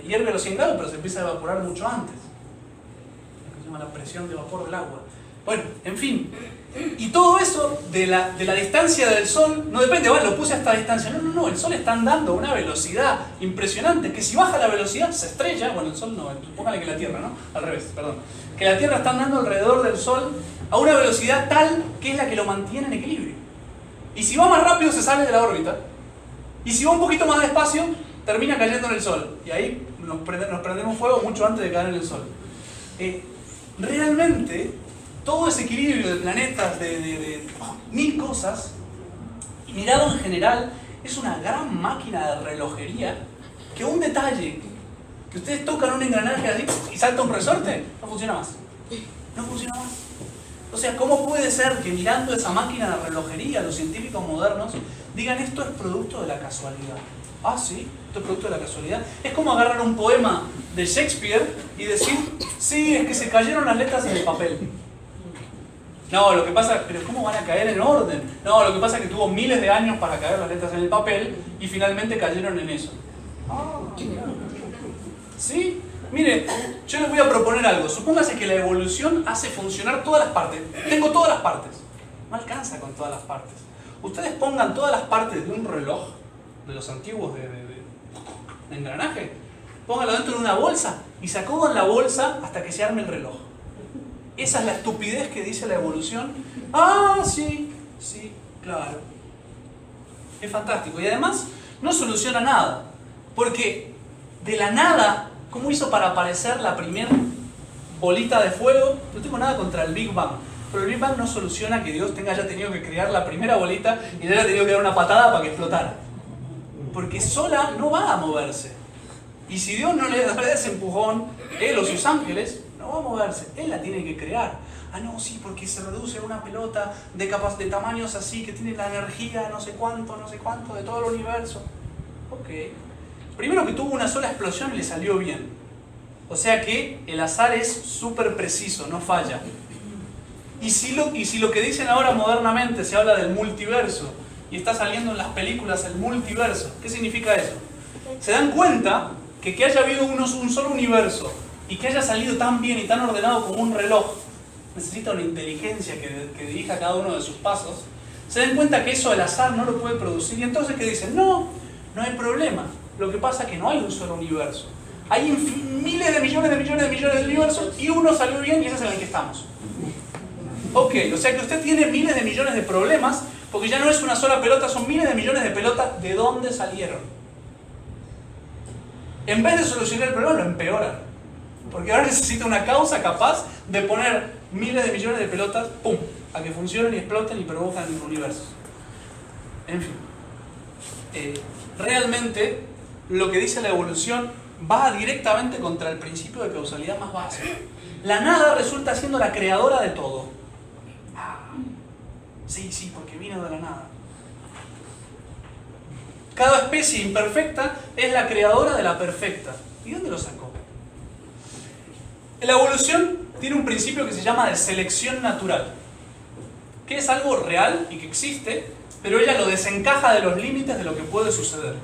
Hierve a los 100 grados, pero se empieza a evaporar mucho antes. Lo que se llama la presión de vapor del agua. Bueno, en fin. Y todo eso de la distancia del Sol no depende, lo puse a esta distancia. No, el Sol está andando a una velocidad impresionante, que si baja la velocidad se estrella. Bueno, el Sol no, póngale que la Tierra, ¿no? Al revés, perdón. Que la Tierra está andando alrededor del Sol a una velocidad tal que es la que lo mantiene en equilibrio. Y si va más rápido se sale de la órbita. Y si va un poquito más despacio, termina cayendo en el Sol. Y ahí nos prendemos fuego mucho antes de caer en el Sol. Realmente, todo ese equilibrio de planetas, de mil cosas, mirado en general, es una gran máquina de relojería que un detalle, que ustedes tocan un engranaje así y salta un resorte, no funciona más. No funciona más. O sea, ¿cómo puede ser que mirando esa máquina de relojería, los científicos modernos digan esto es producto de la casualidad? Ah, sí, esto es producto de la casualidad. Es como agarrar un poema de Shakespeare y decir, sí, es que se cayeron las letras en el papel. No, lo que pasa, pero ¿cómo van a caer en orden? No, lo que pasa es que tuvo miles de años para caer las letras en el papel y finalmente cayeron en eso. ¿Sí? Mire, yo les voy a proponer algo. Supóngase que la evolución hace funcionar todas las partes. Tengo todas las partes. No alcanza con todas las partes. Ustedes pongan todas las partes de un reloj, de los antiguos de engranaje, pónganlo dentro de una bolsa y se acomodan la bolsa hasta que se arme el reloj. Esa es la estupidez que dice la evolución. Ah, sí, sí, claro. Es fantástico. Y además no soluciona nada. Porque de la nada, ¿cómo hizo para aparecer la primera bolita de fuego? No tengo nada contra el Big Bang. Pero el Big Bang no soluciona que Dios haya tenido que crear la primera bolita y le haya tenido que dar una patada para que explotara. Porque sola no va a moverse. Y si Dios no le da ese empujón, Él o sus ángeles, no va a moverse. Él la tiene que crear. Ah, no, sí, porque se reduce a una pelota de tamaños así, que tiene la energía no sé cuánto, de todo el universo. Ok. Primero que tuvo una sola explosión y le salió bien. O sea que el azar es súper preciso, no falla. Y si lo que dicen ahora modernamente se habla del multiverso, y está saliendo en las películas el multiverso, ¿qué significa eso? Se dan cuenta que haya habido un solo universo y que haya salido tan bien y tan ordenado como un reloj, necesita una inteligencia que dirija cada uno de sus pasos. Se dan cuenta que eso el azar no lo puede producir y entonces ¿qué dicen? No hay problema. Lo que pasa es que no hay un solo universo. Hay miles de millones de universos y uno salió bien y ese es en el que estamos. Ok, o sea que usted tiene miles de millones de problemas porque ya no es una sola pelota, son miles de millones de pelotas. ¿De dónde salieron? En vez de solucionar el problema, lo empeoran. Porque ahora necesita una causa capaz de poner miles de millones de pelotas, ¡pum!, a que funcionen y exploten y provocan universos. En fin. Realmente, lo que dice la evolución va directamente contra el principio de causalidad más básico. La nada resulta siendo la creadora de todo. Sí, porque vino de la nada. Cada especie imperfecta es la creadora de la perfecta. ¿Y dónde lo sacó? La evolución tiene un principio que se llama de selección natural, que es algo real y que existe, pero ella lo desencaja de los límites de lo que puede suceder.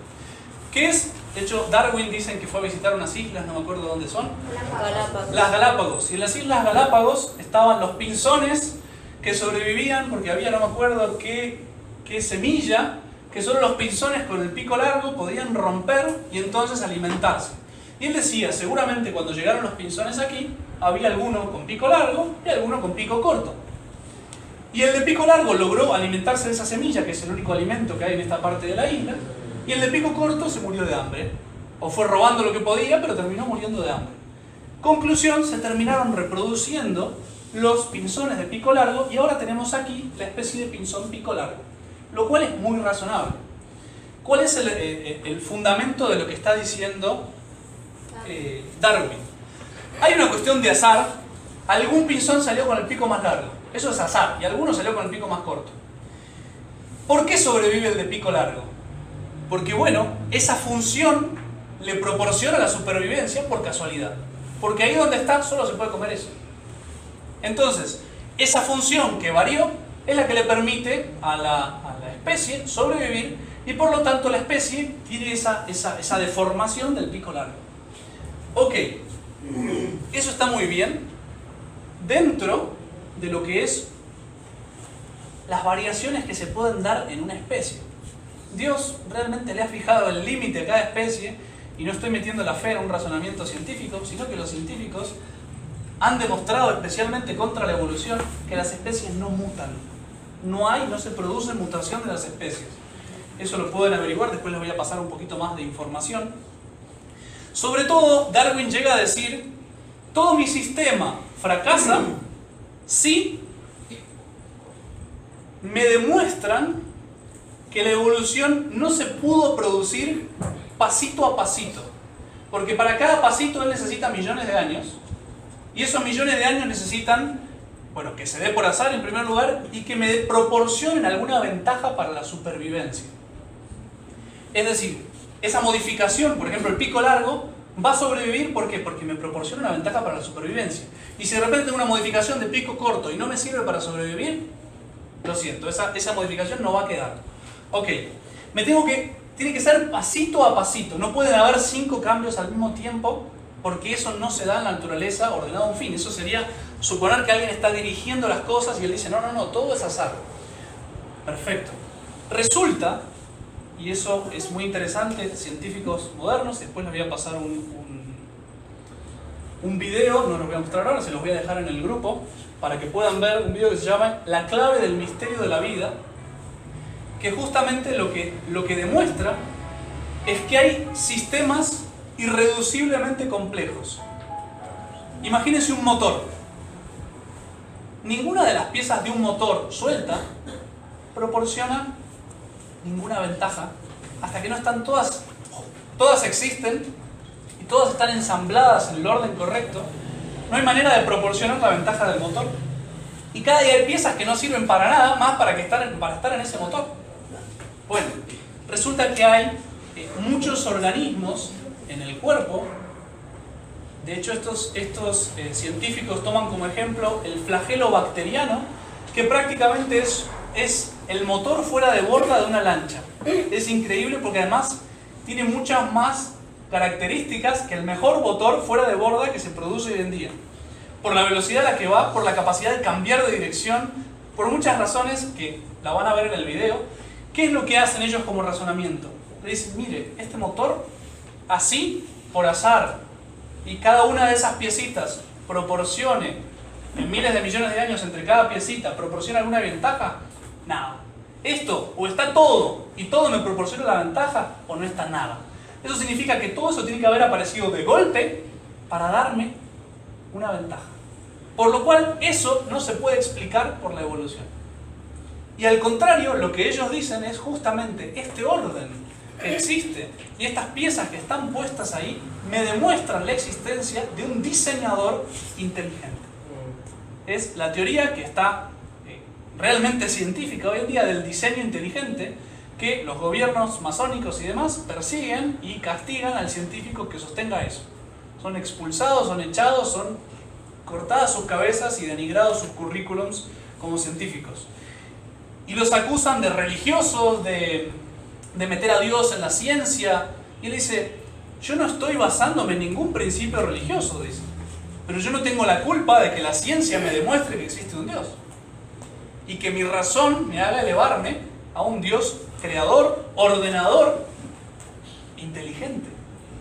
¿Qué es? De hecho, Darwin dicen que fue a visitar unas islas, no me acuerdo dónde son. Las Galápagos. Y en las Islas Galápagos estaban los pinzones que sobrevivían porque había, no me acuerdo qué semilla, que solo los pinzones con el pico largo podían romper y entonces alimentarse. Y él decía, seguramente cuando llegaron los pinzones aquí, había alguno con pico largo y alguno con pico corto. Y el de pico largo logró alimentarse de esa semilla, que es el único alimento que hay en esta parte de la isla, y el de pico corto se murió de hambre. O fue robando lo que podía, pero terminó muriendo de hambre. Conclusión, se terminaron reproduciendo los pinzones de pico largo y ahora tenemos aquí la especie de pinzón pico largo, lo cual es muy razonable. ¿Cuál es el fundamento de lo que está diciendo Darwin? Hay una cuestión de azar. Algún pinzón salió con el pico más largo, eso es azar, y alguno salió con el pico más corto. ¿Por qué sobrevive el de pico largo? Porque bueno, esa función le proporciona la supervivencia por casualidad, porque ahí donde está solo se puede comer eso. Entonces, esa función que varió es la que le permite a la especie sobrevivir y por lo tanto la especie tiene esa deformación del pico largo. Ok, eso está muy bien dentro de lo que es las variaciones que se pueden dar en una especie. Dios realmente le ha fijado el límite a cada especie y no estoy metiendo la fe en un razonamiento científico, sino que los científicos han demostrado, especialmente contra la evolución, que las especies no mutan. No se produce mutación de las especies. Eso lo pueden averiguar, después les voy a pasar un poquito más de información. Sobre todo, Darwin llega a decir, todo mi sistema fracasa si me demuestran que la evolución no se pudo producir pasito a pasito. Porque para cada pasito él necesita millones de años, y esos millones de años necesitan, bueno, que se dé por azar en primer lugar, y que me proporcionen alguna ventaja para la supervivencia. Es decir, esa modificación, por ejemplo el pico largo, va a sobrevivir, ¿por qué? Porque me proporciona una ventaja para la supervivencia. Y si de repente tengo una modificación de pico corto y no me sirve para sobrevivir, lo siento, esa modificación no va a quedar. Ok, tiene que ser pasito a pasito, no pueden haber 5 cambios al mismo tiempo, porque eso no se da en la naturaleza ordenado a un fin. Eso sería suponer que alguien está dirigiendo las cosas y él dice, no, todo es azar. Perfecto. Resulta, y eso es muy interesante, científicos modernos, después les voy a pasar un video, no los voy a mostrar ahora, se los voy a dejar en el grupo, para que puedan ver un video que se llama La clave del misterio de la vida, que justamente lo que demuestra es que hay sistemas irreduciblemente complejos. Imagínense un motor. Ninguna de las piezas de un motor suelta proporciona ninguna ventaja hasta que no están todas existen y todas están ensambladas en el orden correcto. No hay manera de proporcionar la ventaja del motor, y cada día hay piezas que no sirven para nada más para estar en ese motor. Bueno, resulta que hay muchos organismos en el cuerpo. De hecho, estos científicos toman como ejemplo el flagelo bacteriano, que prácticamente es el motor fuera de borda de una lancha. Es increíble porque además tiene muchas más características que el mejor motor fuera de borda que se produce hoy en día. Por la velocidad a la que va, por la capacidad de cambiar de dirección, por muchas razones que la van a ver en el video. ¿Qué es lo que hacen ellos como razonamiento? Le dicen, mire, este motor, así, por azar, y cada una de esas piecitas proporcione, en miles de millones de años entre cada piecita, proporciona alguna ventaja, nada. Esto, o está todo, y todo me proporciona la ventaja, o no está nada. Eso significa que todo eso tiene que haber aparecido de golpe para darme una ventaja. Por lo cual, eso no se puede explicar por la evolución. Y al contrario, lo que ellos dicen es justamente este orden que existe y estas piezas que están puestas ahí me demuestran la existencia de un diseñador inteligente. Es la teoría que está realmente científica hoy en día del diseño inteligente, que los gobiernos masónicos y demás persiguen y castigan al científico que sostenga eso. Son expulsados, son echados, son cortadas sus cabezas y denigrados sus currículums como científicos. Y los acusan de religiosos, de meter a Dios en la ciencia. Y él dice, yo no estoy basándome en ningún principio religioso, dice. Pero yo no tengo la culpa de que la ciencia me demuestre que existe un Dios. Y que mi razón me haga elevarme a un Dios creador, ordenador, inteligente.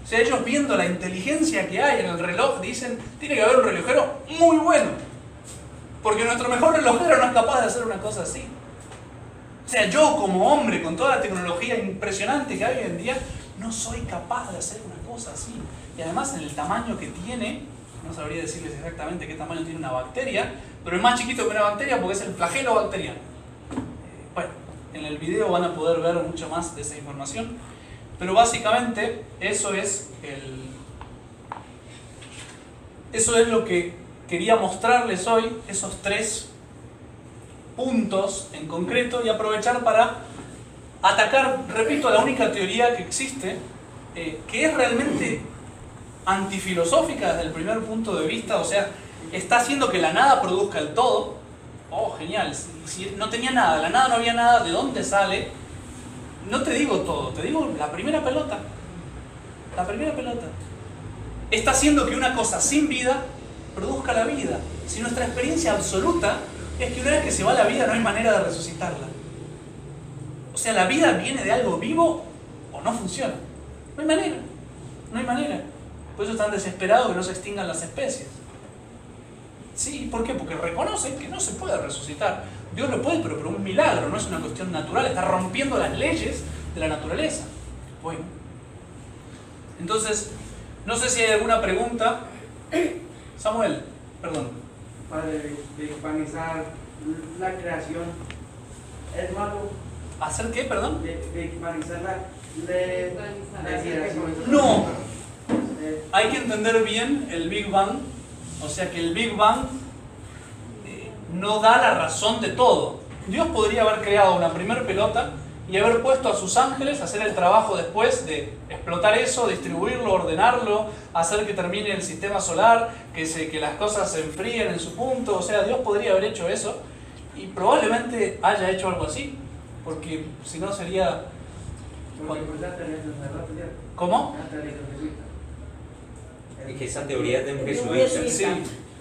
O sea, ellos viendo la inteligencia que hay en el reloj dicen, tiene que haber un relojero muy bueno. Porque nuestro mejor relojero no es capaz de hacer una cosa así. O sea, yo como hombre, con toda la tecnología impresionante que hay hoy en día, no soy capaz de hacer una cosa así. Y además en el tamaño que tiene, no sabría decirles exactamente qué tamaño tiene una bacteria, pero es más chiquito que una bacteria porque es el flagelo bacteriano. Bueno, en el video van a poder ver mucho más de esa información, pero básicamente eso es lo que quería mostrarles hoy, esos 3 puntos en concreto, y aprovechar para atacar, repito, la única teoría que existe, que es realmente antifilosófica desde el primer punto de vista. O sea, está haciendo que la nada produzca el todo. Oh, genial, si no tenía nada, la nada no había nada, ¿de dónde sale? No te digo todo, te digo la primera pelota. La primera pelota. Está haciendo que una cosa sin vida produzca la vida. Si nuestra experiencia absoluta es que una vez que se va la vida no hay manera de resucitarla. O sea, la vida viene de algo vivo o no funciona. No hay manera. No hay manera. Por eso están desesperados que no se extingan las especies. Sí, ¿por qué? Porque reconocen que no se puede resucitar. Dios lo puede, pero por un milagro, no es una cuestión natural. Está rompiendo las leyes de la naturaleza. Bueno. Entonces, no sé si hay alguna pregunta. Samuel, perdón. Para deshumanizar la creación, ¿es malo? ¿Hacer qué, perdón? Deshumanizar la creación. No. Hay que entender bien el Big Bang. O sea que el Big Bang no da la razón de todo. Dios podría haber creado una primer pelota y haber puesto a sus ángeles a hacer el trabajo después de explotar eso, distribuirlo, ordenarlo, hacer que termine el sistema solar, que las cosas se enfríen en su punto. O sea, Dios podría haber hecho eso y probablemente haya hecho algo así, porque si no sería... ¿Cómo? Es que esa teoría es de un jesuita. Sí.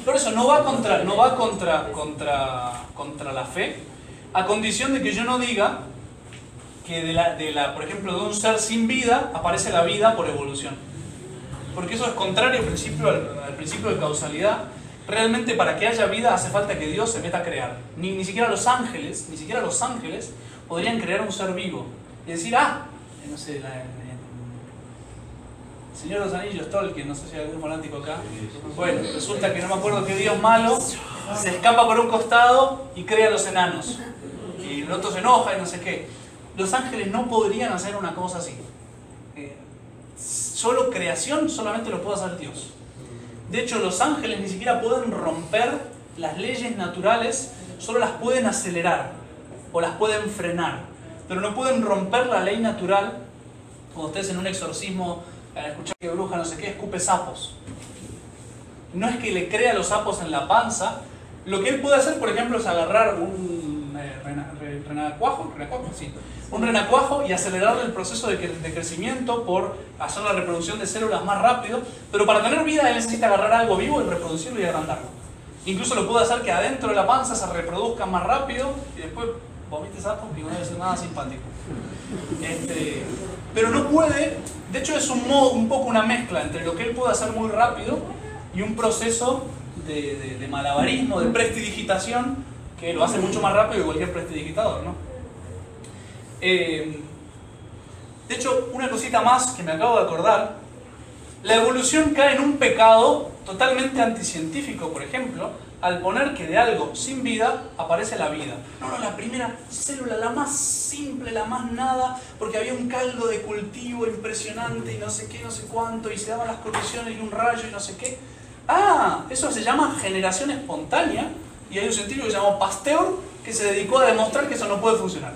Por eso no va contra la fe, a condición de que yo no diga que por ejemplo, de un ser sin vida aparece la vida por evolución. Porque eso es contrario al principio de causalidad. Realmente para que haya vida hace falta que Dios se meta a crear. Ni siquiera los ángeles podrían crear un ser vivo. Y decir, no sé, Señor de los Anillos, Tolkien, no sé si hay algún fanático acá. Bueno, resulta que no me acuerdo qué Dios malo se escapa por un costado y crea a los enanos. Y el otro se enoja y no sé qué. Los ángeles no podrían hacer una cosa así. Solo creación solamente lo puede hacer Dios. De hecho, los ángeles ni siquiera pueden romper las leyes naturales, solo las pueden acelerar o las pueden frenar. Pero no pueden romper la ley natural. Cuando ustedes en un exorcismo escuchar que bruja no sé qué, escupe sapos. No es que le crea los sapos en la panza. Lo que él puede hacer, por ejemplo, es agarrar un renacuajo y acelerarle el proceso de crecimiento por hacer la reproducción de células más rápido. Pero para tener vida él necesita agarrar algo vivo y reproducirlo y agrandarlo. Incluso lo puede hacer que adentro de la panza se reproduzca más rápido y después vomite sapos, que no debe ser nada simpático. Pero no puede. De hecho es un poco una mezcla entre lo que él puede hacer muy rápido y un proceso de malabarismo, de prestidigitación, que lo hace mucho más rápido que cualquier prestidigitador, ¿no? De hecho, una cosita más que me acabo de acordar, la evolución cae en un pecado totalmente anticientífico, por ejemplo, al poner que de algo sin vida aparece la vida. No, la primera célula, la más simple, la más nada, porque había un caldo de cultivo impresionante y no sé qué, no sé cuánto, y se daban las condiciones y un rayo y no sé qué. Eso se llama generación espontánea, y hay un científico que se llama Pasteur que se dedicó a demostrar que eso no puede funcionar.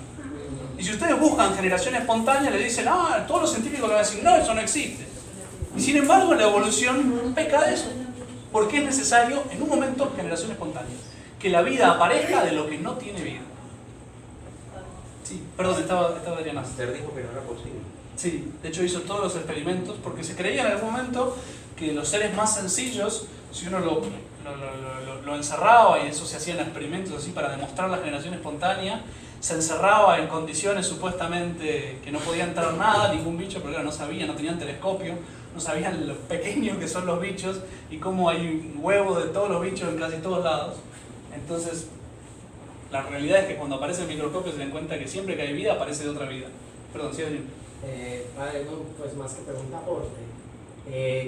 Y si ustedes buscan generación espontánea, le dicen, todos los científicos le van a decir, no, eso no existe. Y sin embargo, la evolución peca de eso. Porque es necesario, en un momento, generación espontánea. Que la vida aparezca de lo que no tiene vida. Sí, perdón, estaba Adriana. Pasteur dijo que no era posible. Sí, de hecho hizo todos los experimentos, porque se creía en algún momento que los seres más sencillos, si uno lo encerraba, y eso se hacían experimentos así para demostrar la generación espontánea, se encerraba en condiciones supuestamente que no podía entrar nada, ningún bicho, porque no sabían, no tenían telescopio, no sabían lo pequeños que son los bichos y cómo hay un huevo de todos los bichos en casi todos lados. Entonces, la realidad es que cuando aparece el microscopio se dan cuenta que siempre que hay vida aparece de otra vida. Perdón, sí, Adrián. Padre, pues más que pregunta aporte.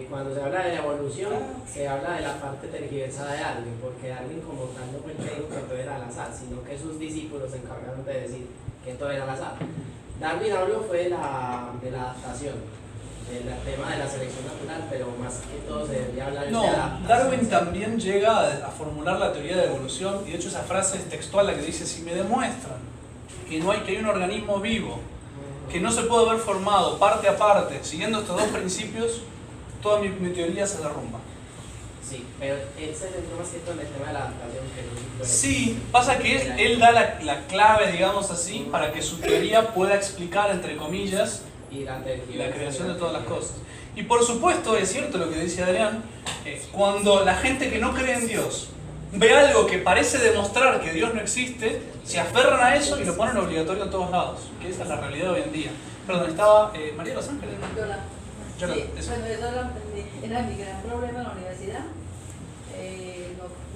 Cuando se habla de la evolución, se habla de la parte tergiversada de Darwin, porque Darwin como tal no fue el que dijo que todo era al azar, sino que sus discípulos se encargaron de decir que todo era al azar. Darwin habló fue de la adaptación, del tema de la selección natural, pero más que todo se debería hablar de la adaptación. Darwin también llega a formular la teoría de evolución, y de hecho esa frase es textual, la que dice, si me demuestran que hay un organismo vivo que no se puede haber formado parte a parte, siguiendo estos dos principios, toda mi teoría se derrumba. Sí, pero él se centró más que todo en el tema de la adaptación. Que no sí, pasa que él da la clave, digamos así, para que su teoría pueda explicar, entre comillas, y la creación de todas las cosas. Y por supuesto, es cierto lo que dice Adrián, cuando la gente que no cree en Dios ve algo que parece demostrar que Dios no existe, se aferran a eso y lo ponen obligatorio en todos lados, que esa es la realidad hoy en día. Perdón, estaba María Los Ángeles. Sí, bueno, eso era mi gran problema en la universidad.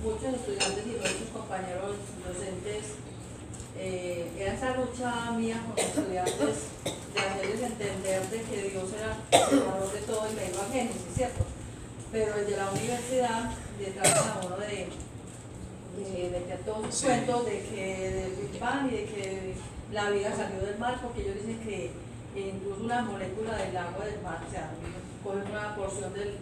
Muchos estudiantes y muchos compañeros docentes, era esa lucha mía con los estudiantes de entender de que Dios era el creador de todo y leerlo a Génesis, ¿cierto? Pero desde la universidad le tratan a uno de meter todos los cuentos de que del Big Bang y de que la vida salió del mar, porque ellos dicen que incluso una molécula del agua del mar, o sea, cogen una porción del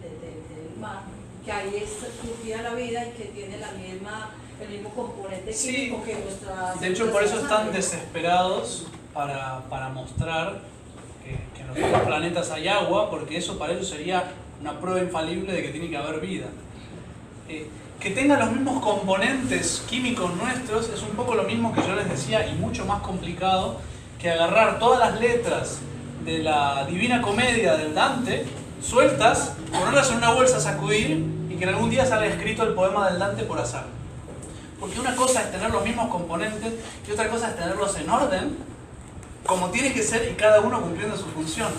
mar, que ahí es surgida la vida y que tiene el mismo componente químico que nuestra... De hecho, por eso están desesperados para mostrar que en los otros planetas hay agua, porque eso para ellos sería una prueba infalible de que tiene que haber vida. Que tengan los mismos componentes químicos nuestros es un poco lo mismo que yo les decía y mucho más complicado que agarrar todas las letras de la Divina Comedia del Dante sueltas, ponerlas en una bolsa, sacudir y que en algún día salga escrito el poema del Dante por azar. Porque una cosa es tener los mismos componentes y otra cosa es tenerlos en orden, como tiene que ser y cada uno cumpliendo su función.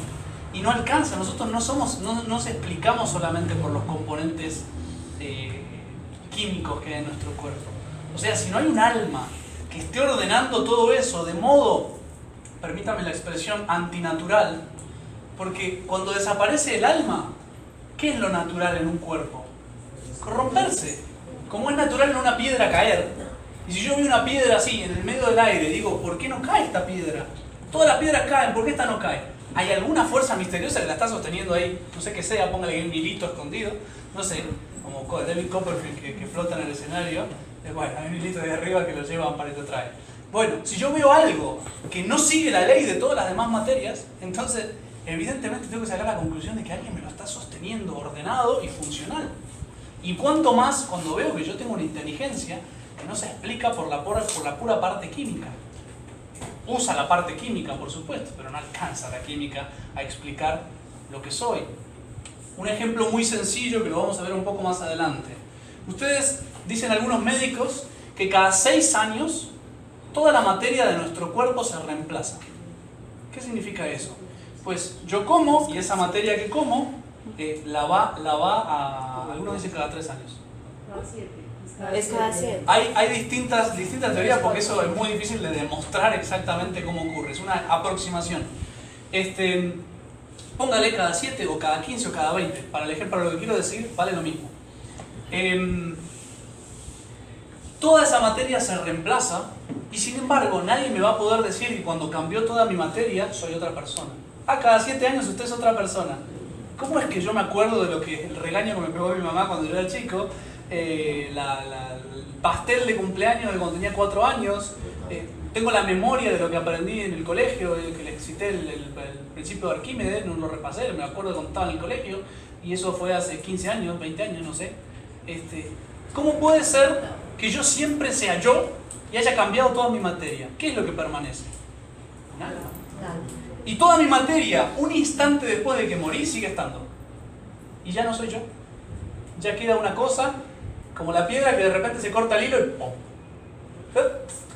Y no alcanza, nosotros no nos explicamos solamente por los componentes químicos que hay en nuestro cuerpo. O sea, si no hay un alma que esté ordenando todo eso de modo, permítame la expresión, antinatural, porque cuando desaparece el alma, ¿qué es lo natural en un cuerpo? Corromperse. Como es natural en una piedra caer. Y si yo veo una piedra así, en el medio del aire, digo, ¿por qué no cae esta piedra? Todas las piedras caen, ¿por qué esta no cae? ¿Hay alguna fuerza misteriosa que la está sosteniendo ahí? No sé qué sea, póngale un hilito escondido, no sé, como David Copperfield que flota en el escenario. Bueno, hay un hilito de arriba que lo llevan para que te trae. Bueno, si yo veo algo que no sigue la ley de todas las demás materias, entonces evidentemente tengo que sacar la conclusión de que alguien me lo está sosteniendo ordenado y funcional. Y cuanto más cuando veo que yo tengo una inteligencia que no se explica por la pura parte química. Usa la parte química, por supuesto, pero no alcanza la química a explicar lo que soy. Un ejemplo muy sencillo que lo vamos a ver un poco más adelante. Ustedes dicen algunos médicos que cada 6 años toda la materia de nuestro cuerpo se reemplaza. ¿Qué significa eso? Pues yo como y esa materia que como la va a... Algunos dicen cada 3 años. Es cada 7. Hay distintas teorías porque eso es muy difícil de demostrar exactamente cómo ocurre. Es una aproximación. Póngale cada 7 o cada 15 o cada 20. Para el ejemplo, lo que quiero decir vale lo mismo. Toda esa materia se reemplaza y sin embargo nadie me va a poder decir que cuando cambió toda mi materia soy otra persona. Cada 7 años usted es otra persona. ¿Cómo es que yo me acuerdo de lo que el regaño que me pegó mi mamá cuando yo era chico? El pastel de cumpleaños de cuando tenía 4 años. Tengo la memoria de lo que aprendí en el colegio, que les cité el principio de Arquímedes, no lo repasé, me acuerdo de cuando estaba en el colegio, y eso fue hace 15 años, 20 años, no sé. ¿Cómo puede ser que yo siempre sea yo y haya cambiado toda mi materia? ¿Qué es lo que permanece? Un alma. Y toda mi materia, un instante después de que morí, sigue estando. Y ya no soy yo. Ya queda una cosa, como la piedra que de repente se corta el hilo y ¡pum!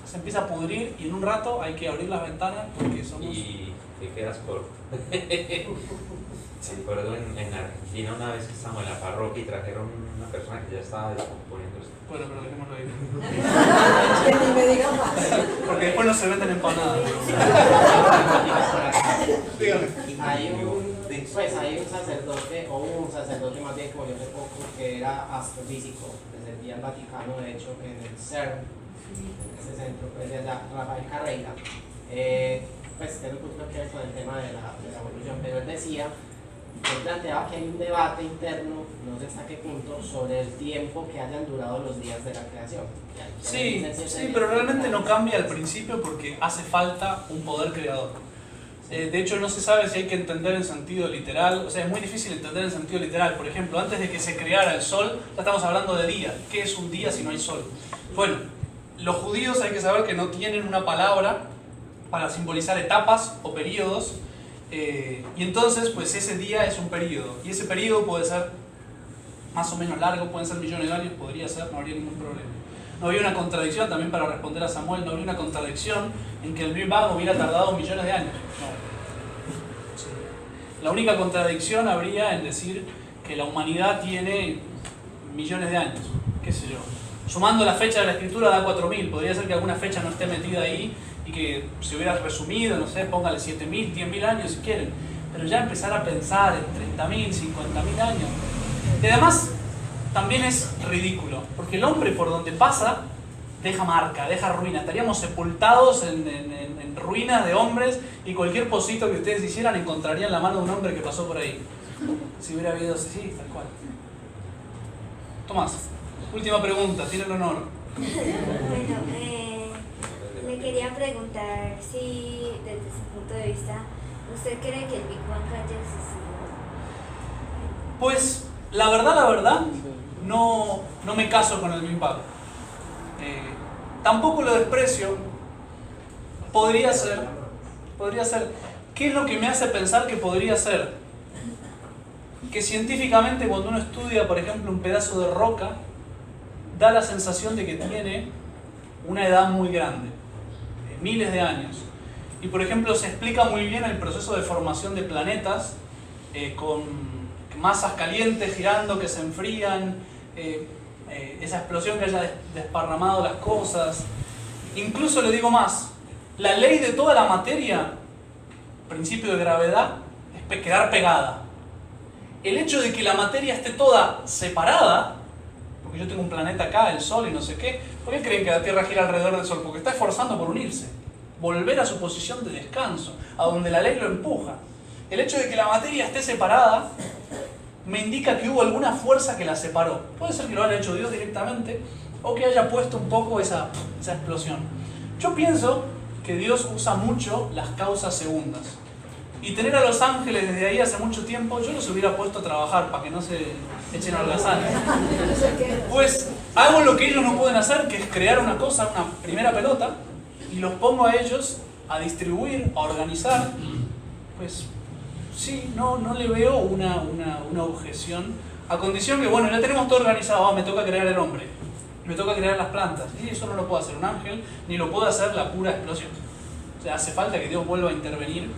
Se empieza a pudrir y en un rato hay que abrir las ventanas porque somos... Y te quedas corto. Me acuerdo en Argentina una vez que estábamos en la parroquia y trajeron una persona que ya estaba descomponiéndose. Bueno, pero dejémoslo ahí. Que ni me digan más. Porque después no se venden empanadas. Dígame. Hay un sacerdote, o un sacerdote más bien como yo hace poco, que era astrofísico, que servía al Vaticano, de hecho, en el CERN, ese centro, pues de allá, Rafael Carreira. Pues tiene un poquito que ver con el tema de la evolución, pero él decía, él planteaba que hay un debate interno, no sé hasta qué punto, sobre el tiempo que hayan durado los días de la creación. Sí, pero realmente no cambia al principio porque hace falta un poder creador. De hecho, no se sabe si hay que entender en sentido literal, o sea, es muy difícil entender en sentido literal. Por ejemplo, antes de que se creara el sol, ya estamos hablando de día. ¿Qué es un día si no hay sol? Bueno, los judíos hay que saber que no tienen una palabra para simbolizar etapas o periodos, y entonces, pues ese día es un periodo, y ese periodo puede ser más o menos largo, pueden ser millones de años, podría ser, no habría ningún problema. No había una contradicción, también para responder a Samuel, no habría una contradicción en que el Big Bang hubiera tardado millones de años. No. Sí. La única contradicción habría en decir que la humanidad tiene millones de años, qué sé yo. Sumando la fecha de la escritura da 4000, podría ser que alguna fecha no esté metida ahí y que si hubieras resumido, no sé, póngale 7.000, 10.000 años si quieren, pero ya empezar a pensar en 30.000, 50.000 años. Y además, también es ridículo, porque el hombre por donde pasa deja marca, deja ruina. Estaríamos sepultados en ruinas de hombres y cualquier pocito que ustedes hicieran encontrarían la mano de un hombre que pasó por ahí. Si hubiera habido así, tal cual. Tomás, última pregunta, tiene el honor. Bueno, le quería preguntar si desde su punto de vista, ¿usted cree que el Big Bang haya existido? Pues, la verdad, no me caso con el Big Bang. Tampoco lo desprecio. Podría ser. ¿Qué es lo que me hace pensar que podría ser? Que científicamente cuando uno estudia, por ejemplo, un pedazo de roca, da la sensación de que tiene una edad muy grande, miles de años. Y por ejemplo se explica muy bien el proceso de formación de planetas con masas calientes girando que se enfrían, esa explosión que haya desparramado las cosas. Incluso le digo más, la ley de toda la materia, principio de gravedad, es quedar pegada. El hecho de que la materia esté toda separada, porque yo tengo un planeta acá, el Sol y no sé qué, ¿por qué creen que la Tierra gira alrededor del Sol? Porque está esforzando por unirse, volver a su posición de descanso, a donde la ley lo empuja. El hecho de que la materia esté separada me indica que hubo alguna fuerza que la separó. Puede ser que lo haya hecho Dios directamente o que haya puesto un poco esa explosión. Yo pienso que Dios usa mucho las causas segundas. Y tener a los ángeles desde ahí hace mucho tiempo, yo los hubiera puesto a trabajar para que no se echen holgazanes. Pues hago lo que ellos no pueden hacer, que es crear una cosa, una primera pelota, y los pongo a ellos a distribuir, a organizar. Pues sí, no le veo una objeción, a condición que, bueno, ya tenemos todo organizado, me toca crear el hombre, me toca crear las plantas, y eso no lo puede hacer un ángel, ni lo puede hacer la pura explosión. O sea, hace falta que Dios vuelva a intervenir.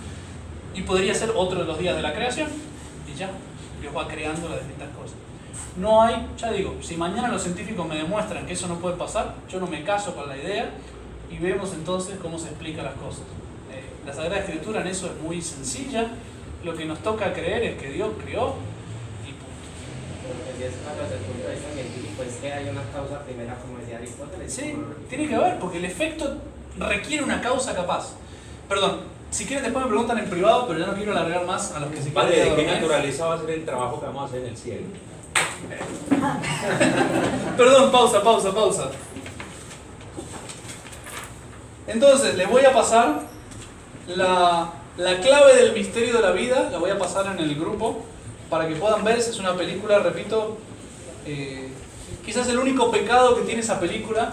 Y podría ser otro de los días de la creación. Y ya, Dios va creando las distintas cosas. No hay, ya digo, si mañana los científicos me demuestran que eso no puede pasar, yo no me caso con la idea y vemos entonces cómo se explican las cosas. La Sagrada Escritura en eso es muy sencilla. Lo que nos toca creer es que Dios creó y punto. Pero si es una desde el punto de vista científico, es que hay una causa primera, como decía Aristóteles. Sí, tiene que haber, porque el efecto requiere una causa capaz. Perdón. Si quieren después me preguntan en privado, pero ya no quiero alargar más a los que se Padre, quieren. ¿de qué naturaleza va a ser el trabajo que vamos a hacer en el cielo? Perdón, pausa. Entonces, les voy a pasar la clave del misterio de la vida, la voy a pasar en el grupo para que puedan ver. Es una película, repito, quizás el único pecado que tiene esa película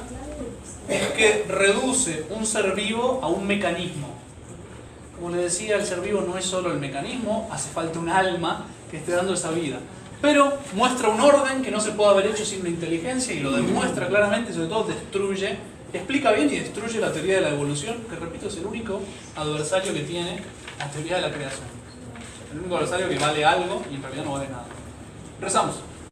es que reduce un ser vivo a un mecanismo. Como les decía, el ser vivo no es solo el mecanismo, hace falta un alma que esté dando esa vida. Pero muestra un orden que no se puede haber hecho sin la inteligencia y lo demuestra claramente, y sobre todo destruye, explica bien y destruye la teoría de la evolución, que repito es el único adversario que tiene la teoría de la creación. El único adversario que vale algo y en realidad no vale nada. Rezamos.